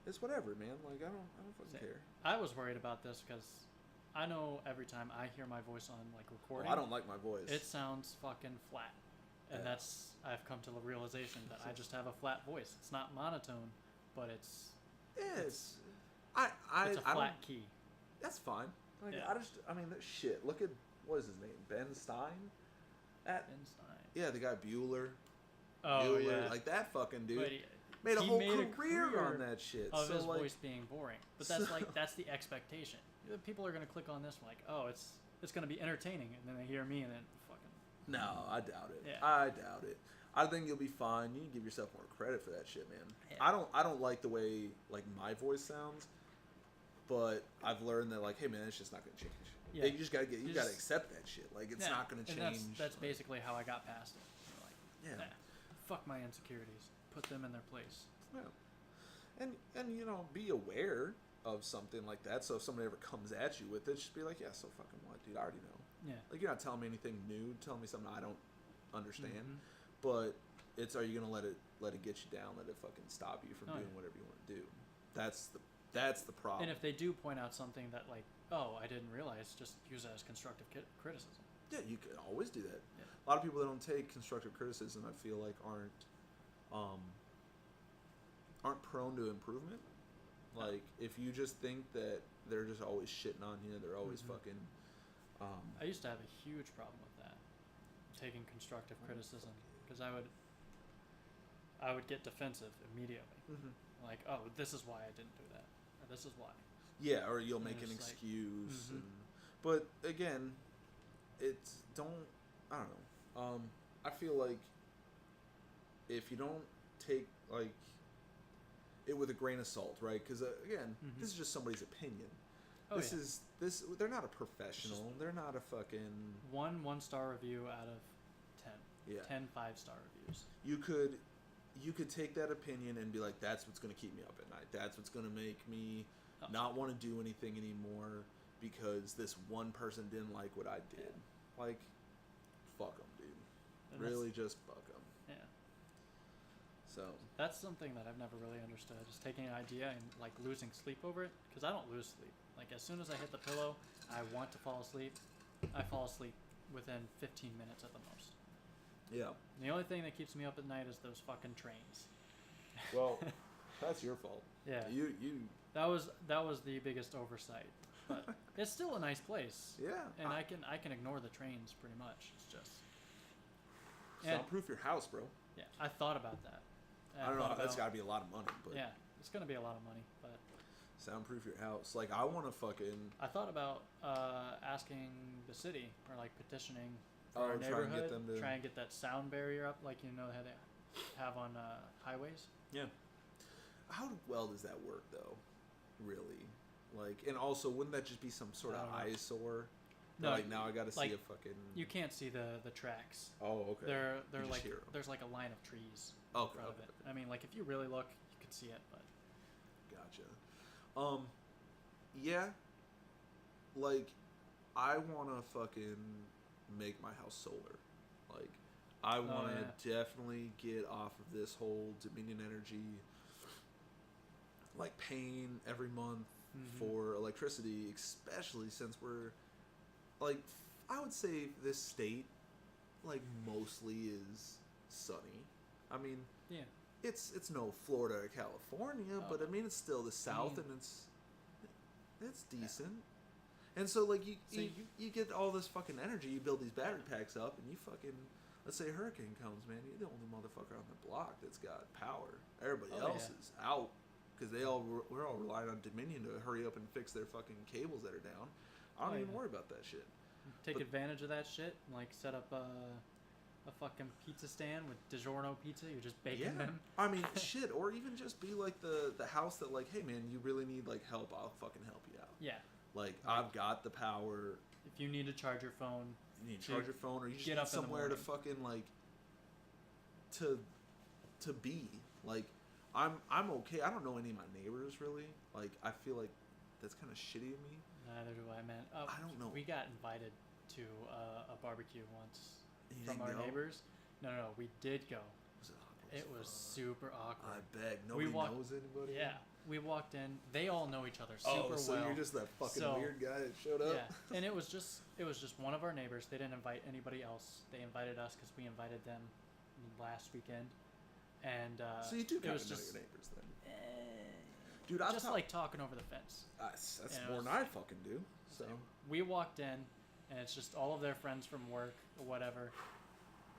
it's whatever, man. Like, I don't fucking care. I was worried about this because I know every time I hear my voice on, like, recording, I don't like my voice. It sounds fucking flat, and I've come to the realization that I just have a flat voice. It's not monotone, but it's it's a flat key. That's fine. Like, that shit. Look at, what is his name? Ben Stein? Ben Stein. Yeah, the guy Bueller. Oh, Bueller. yeah. Like, that fucking dude. But made a he whole made career on that shit. Of so, his like, voice being boring. But that's that's the expectation. People are gonna click on this like, oh, it's gonna be entertaining, and then they hear me and then fucking. No, I doubt it. Yeah. I doubt it. I think you'll be fine. You can give yourself more credit for that shit, man. Yeah. I don't like the way, like, my voice sounds, but I've learned that, like, hey man, it's just not gonna change. Yeah. You just gotta accept that shit. Like, it's not gonna change. And that's basically how I got past it. Like, fuck my insecurities. Put them in their place. Yeah. And you know, be aware of something like that. So if somebody ever comes at you with it, just be like, yeah, so fucking what, dude? I already know. Yeah. Like, you're not telling me anything new. Telling me something I don't understand. Mm-hmm. But are you gonna let it get you down? Let it fucking stop you from doing yeah. whatever you want to do? That's the problem. And if they do point out something that, like, oh, I didn't realize, just use it as constructive criticism. Yeah, you can always do that. Yeah. A lot of people that don't take constructive criticism, I feel like, aren't prone to improvement. Like, if you just think that they're just always shitting on you, they're always fucking. I used to have a huge problem with that, taking constructive criticism, because I would get defensive immediately. Mm-hmm. Like, oh, this is why I didn't do that, or this is why. Yeah, or you'll And make an it's like, excuse. But again, I don't know. I feel like if you don't take, like, it with a grain of salt, right? Because again, this is just somebody's opinion. Oh, They're not a professional. They're not a fucking... One star review out of 10. Yeah. 10 5-star reviews. You could take that opinion and be like, that's what's going to keep me up at night. That's what's going to make me not want to do anything anymore because this one person didn't like what I did. Yeah. Like, fuck them, dude. And really just fuck them. Yeah. So that's something that I've never really understood, is taking an idea and, like, losing sleep over it, because I don't lose sleep. Like, as soon as I hit the pillow, I want to fall asleep. I fall asleep within 15 minutes at the most. Yeah. And the only thing that keeps me up at night is those fucking trains. Well, that's your fault. Yeah. You. That was the biggest oversight. But it's still a nice place. Yeah. And I can ignore the trains pretty much. It's just soundproof your house, bro. Yeah, I thought about that. I don't know. That's got to be a lot of money, but yeah, it's gonna be a lot of money, but soundproof your house. Like, I want to fucking. I thought about asking the city, or like petitioning for our neighborhood, try and get that sound barrier up, like, you know, how they have on highways. Yeah. How well does that work, though? Really? Like, and also, wouldn't that just be some sort of eyesore? No, like, now I got to see a fucking. You can't see the tracks. Oh, okay. They're like, there's like a line of trees in front of it. I mean, like, if you really look, you could see it, but. Gotcha. Yeah. Like, I want to fucking make my house solar. Like, I want to definitely get off of this whole Dominion Energy, like, paying every month for electricity, especially since we're, like, I would say this state, like, mostly is sunny. I mean, yeah, it's no Florida or California, but I mean, it's still the South, and it's decent. Yeah. And so, like, you get all this fucking energy, you build these battery packs up, and you fucking, let's say a hurricane comes, man, you're the only motherfucker on the block that's got power. Everybody else is out, because we're all relying on Dominion to hurry up and fix their fucking cables that are down. I don't even worry about that shit. Take advantage of that shit, and, like, set up a fucking pizza stand with DiGiorno pizza. You're just baking them. I mean, shit. Or even just be like the house that, like, hey, man, you really need, like, help. I'll fucking help you out. Yeah. Like, I've got the power. If you need to charge your phone. You need to charge your phone, or you just need somewhere to fucking, like, to be. Like, I'm okay. I don't know any of my neighbors, really. Like, I feel like that's kind of shitty of me. Neither do I, man. I don't know. We got invited to a barbecue once from our neighbors. No, we did go. Was it awkward? It was super awkward. I bet. Nobody knows anybody? Yeah. We walked in. They all know each other super well. Oh, so you're just that fucking weird guy that showed up? Yeah. And it was just one of our neighbors. They didn't invite anybody else. They invited us because we invited them last weekend. And so you do kind of know your neighbors then. Dude, I'm just like talking over the fence. That's more than I fucking do. So we walked in, and it's just all of their friends from work or whatever.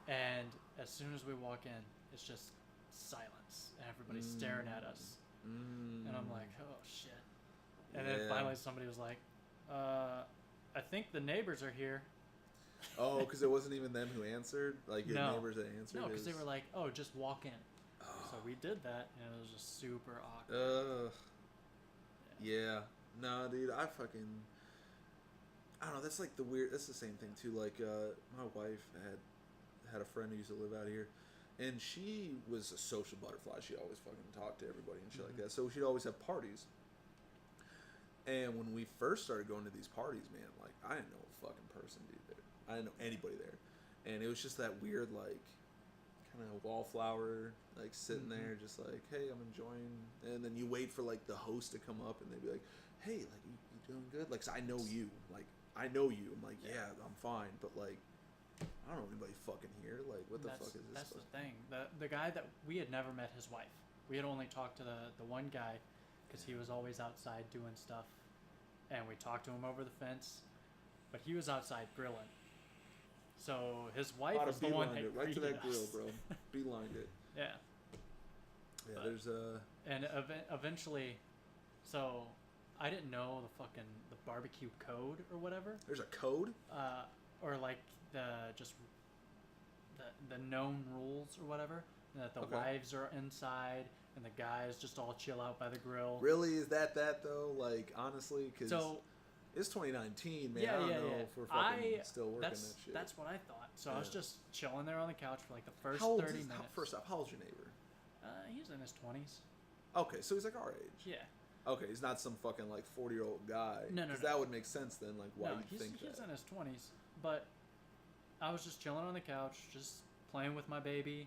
And as soon as we walk in, it's just silence, and everybody's staring at us. And I'm like, oh shit. And then finally somebody was like, I think the neighbors are here. Oh, because it wasn't even them who answered? Like, your neighbors that answered? No, because they were like, oh, just walk in. So we did that, and it was just super awkward. Yeah. No, dude, I don't know, that's like that's the same thing too. Like, my wife had a friend who used to live out here, And she was a social butterfly. She always fucking talked to everybody and shit like that. So she'd always have parties. And when we first started going to these parties, man, like, I didn't know a fucking person, dude, there. I didn't know anybody there. And it was just that weird, like, kind of wallflower, like, sitting there just like, hey, I'm enjoying. And then you wait for, like, the host to come up and they'd be like, hey, like, you doing good? Like, 'cause I know you. Like, I know you. I'm like, yeah, I'm fine. But, like, I don't know anybody fucking here. Like, what the fuck is this? That's the thing. The guy that we had never met his wife. We had only talked to the one guy because he was always outside doing stuff. And we talked to him over the fence. But he was outside grilling. So his wife was the one that right to that us. grill, bro. Beelined it. Yeah. Yeah, but, there's a... And eventually... So, I didn't know the barbecue code or whatever. There's a code? Or like the known rules or whatever. And that the wives are inside and the guys just all chill out by the grill. Really? Is that though? Like, honestly? Because it's 2019, man. I don't know if we're fucking still working that shit. That's what I thought. So I was just chilling there on the couch for like the first 30 minutes. First off, how old's your neighbor? He's in his 20s. Okay, so he's like our age. Yeah. Okay, he's not some fucking like 40-year-old guy. No. Because that would make sense then. Like, why you think that? He's in his 20s. But I was just chilling on the couch, just playing with my baby,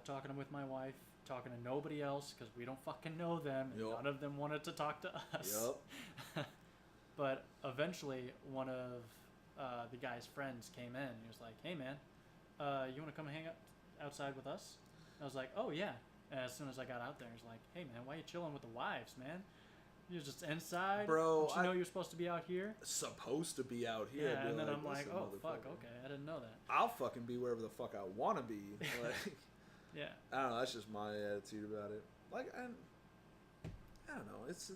talking with my wife, talking to nobody else because we don't fucking know them. And none of them wanted to talk to us. Yep. But eventually, one of the guy's friends came in. He was like, hey, man, you want to come hang out outside with us? I was like, oh, yeah. And as soon as I got out there, he's like, hey, man, why are you chilling with the wives, man? You're just inside? Bro, don't you know you're supposed to be out here? Supposed to be out here. Yeah, and then I'm like, oh, fuck, okay, I didn't know that. I'll fucking be wherever the fuck I want to be. Like, yeah. I don't know, that's just my attitude about it. Like, I don't know, it's...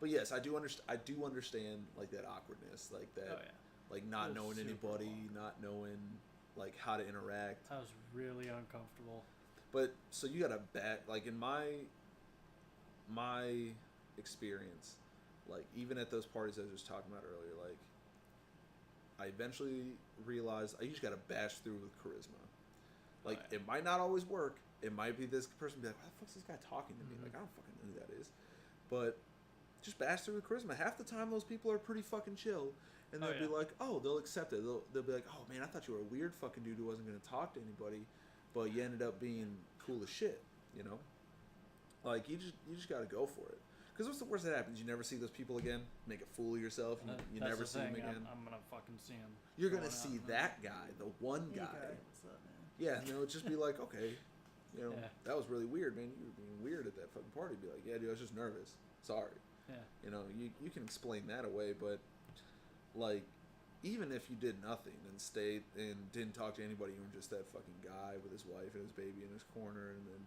But yes, I do understand, like, that awkwardness, like that, like, not knowing anybody, not knowing, like, how to interact. I was really uncomfortable. But, so you got a like, in my experience, like, even at those parties I was just talking about earlier, like, I eventually realized I just got to bash through with charisma. Like, it might not always work. It might be this person be like, why the fuck's this guy talking to me? Like, I don't fucking know who that is. But just bash through with charisma. Half the time, those people are pretty fucking chill. And they'll be like, oh, they'll accept it. They'll be like, oh, man, I thought you were a weird fucking dude who wasn't going to talk to anybody. But you ended up being cool as shit, you know? Like, you just got to go for it. Because what's the worst that happens? You never see those people again? Make a fool of yourself? You never see them again? I'm going to fucking see him. You're going to see that guy, the one guy. Hey, what's up, man? Yeah, and they'll just be like, okay, you know, that was really weird, man. You were being weird at that fucking party. Be like, yeah, dude, I was just nervous. Sorry. Yeah. You know, you can explain that away, but, like, even if you did nothing and stayed and didn't talk to anybody, you were just that fucking guy with his wife and his baby in his corner, and then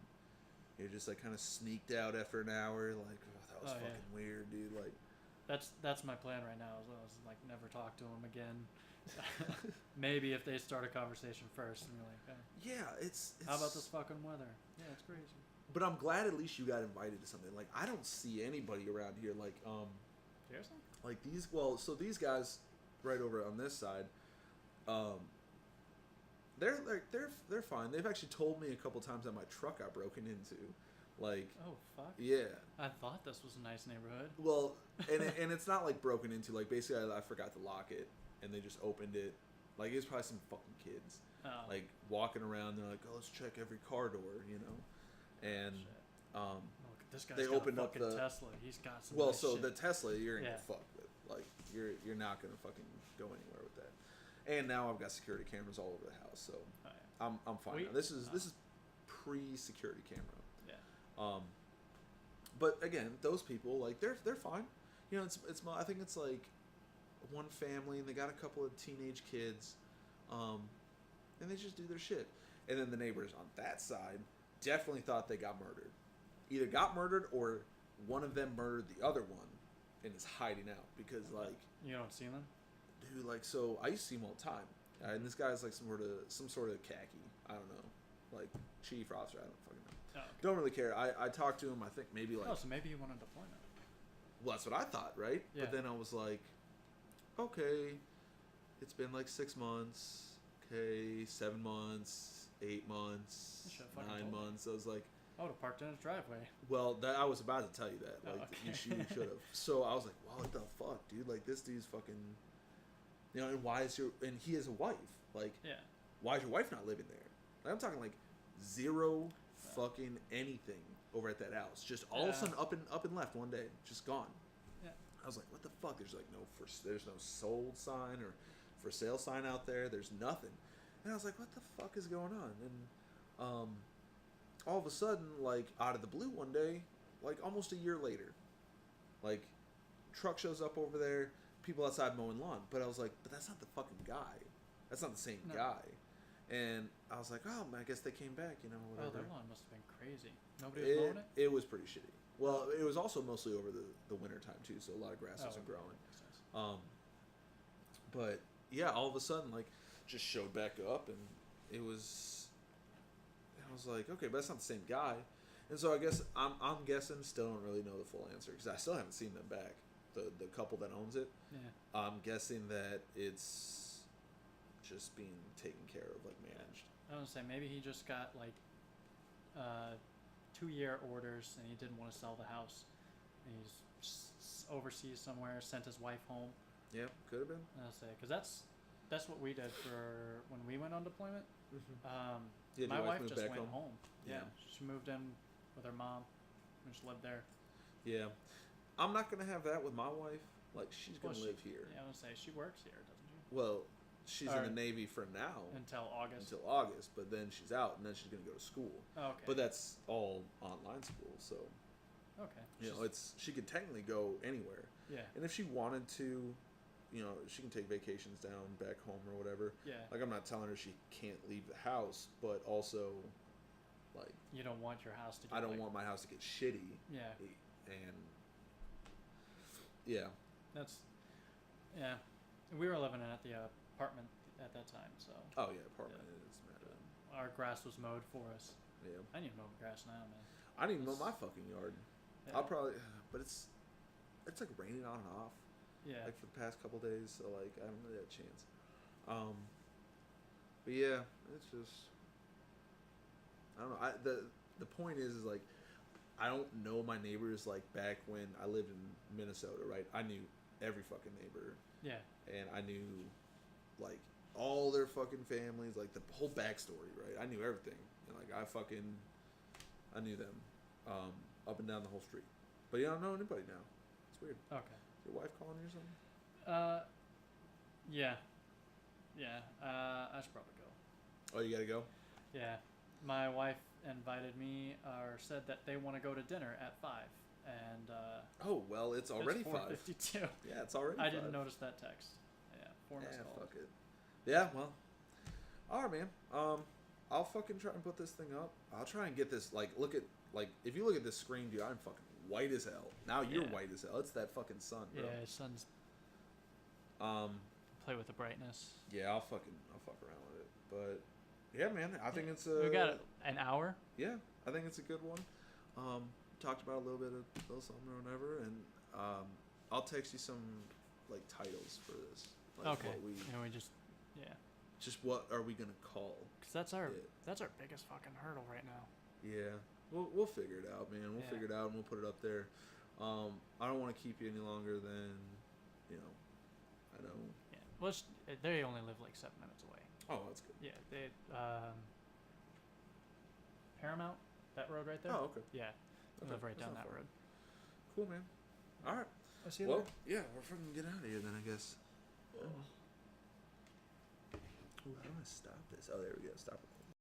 you're just, like, kind of sneaked out after an hour, like, oh, that was fucking weird, dude. Like, that's my plan right now. Is like never talk to him again. Maybe if they start a conversation first and you're like, hey, yeah, it's how about this fucking weather? Yeah, it's crazy. But I'm glad at least you got invited to something. Like, I don't see anybody around here like seriously? Like these guys right over on this side, they're fine. They've actually told me a couple times that my truck got broken into. Like, oh fuck. Yeah. I thought this was a nice neighborhood. Well, and it's not like broken into. Like, basically I forgot to lock it and they just opened it. Like, it was probably some fucking kids. Oh. Like, walking around, they're like, oh, let's check every car door, you know? And look, this guy's they got opened a up fucking the Tesla. He's got some well, nice so shit. the Tesla you're gonna get fucked with. Like, you're not gonna fucking go anywhere with that. And now I've got security cameras all over the house, so I'm fine. Now. This is pre-security camera. Yeah. But again, those people, like, they're fine. You know, I think it's like one family and they got a couple of teenage kids, and they just do their shit. And then the neighbors on that side definitely thought they got murdered. Either got murdered or one of them murdered the other one and is hiding out because, like, you don't see them, dude. Like, so I used to see him all the time, and this guy's like some sort of khaki. I don't know, like chief or officer. I don't fucking know. Oh, okay. Don't really care. I talked to him. I think maybe like. Oh, so maybe he wanted deployment. Well, that's what I thought, right? Yeah. But then I was like, okay, it's been like 6 months. okay, 7 months, 8 months, You should've fucking 9 told me. months. I was like, I would have parked in his driveway. well, I was about to tell you that. Like, okay. you should have. So I was like, wow, what the fuck, dude? Like, this dude's fucking, you know, and why is and he has a wife. Like, Yeah. why is your wife not living there? Like, I'm talking like zero fucking anything over at that house. Just all of a sudden up and left one day, just gone. Yeah. I was like, what the fuck? There's like there's no sold sign or for sale sign out there. There's nothing. And I was like, what the fuck is going on? And all of a sudden, like out of the blue one day, like almost a year later, like truck shows up over there, people outside mowing lawn. But I was like, but that's not the fucking guy. That's not the same guy. And I was like, oh, I guess they came back, you know, whatever. Oh, their lawn must have been crazy. Nobody was mowing it? It was pretty shitty. Well, it was also mostly over the winter time too, so a lot of grass wasn't growing. Makes sense. But yeah, all of a sudden, like, just showed back up, and it was. I was like, okay, but that's not the same guy, and so I guess I'm guessing, still don't really know the full answer because I still haven't seen them back. The couple that owns it. Yeah. I'm guessing that it's just being taken care of, like managed. I was gonna say maybe he just got like 2-year orders and he didn't want to sell the house. And he's overseas somewhere, sent his wife home. Yeah, could have been. I'll say because that's what we did for when we went on deployment. Yeah, my wife just back went home. Yeah, Yeah. she moved in with her mom and just lived there. Yeah, I'm not gonna have that with my wife. Like, she's gonna live here. Yeah, I would say she works here, doesn't she? Well, she's in the Navy for now. Until August. But then she's out, and then she's gonna go to school. Oh, okay. But that's all online school, so okay. you know, she could technically go anywhere. Yeah. And if she wanted to, you know, she can take vacations down back home or whatever. Yeah. Like, I'm not telling her she can't leave the house, but also, like, you don't want your house to get I don't want my house to get shitty. Yeah. And yeah. Yeah. We were living at the apartment at that time, so. Oh yeah, apartment is matter. Our grass was mowed for us. Yeah. I need to mow grass now, man. I need to mow my fucking yard. Yeah. I'll probably, but it's like raining on and off. Yeah. Like for the past couple days, so like I haven't really had a chance. But yeah, it's just I don't know. The point is like I don't know my neighbors like back when I lived in Minnesota, right? I knew every fucking neighbor. Yeah. And I knew like all their fucking families, like the whole backstory, right? I knew everything. And like I knew them up and down the whole street. But you don't know anybody now. It's weird. Okay. Is your wife calling you or something? Yeah. Yeah. I should probably go. Oh, you gotta go? Yeah. My wife invited me or said that they want to go to dinner at 5. And oh, well, it's already 5. 4:52. Yeah, it's already 5. I 5. didn't notice that text. Yeah, 4 missed calls. Fuck it. Yeah, well. Alright, man. I'll fucking try and put this thing up. I'll try and get this, like, if you look at this screen, dude, I'm fucking white as hell. Now you're white as hell. It's that fucking sun, bro. Yeah, his sun's... Play with the brightness. Yeah, I'll fuck around with it. But, yeah, man, I think it's a... We got an hour? Yeah, I think it's a good one. Talked about a little something or whatever, and I'll text you some, like, titles for this. Like, okay. And we just... Yeah. Just what are we gonna call? Because that's our biggest fucking hurdle right now. Yeah, we'll figure it out, man. We'll figure it out and we'll put it up there. I don't want to keep you any longer than, you know, I know. Yeah. Well, they only live like 7 minutes away. Oh, that's good. Yeah. They Paramount, that road right there. Oh, okay. Yeah. They live right down that road. Cool, man. All right. I'll see you later. Yeah, we're fucking get out of here then, I guess. Ooh, how do I stop this? Oh, there we go. Stop recording.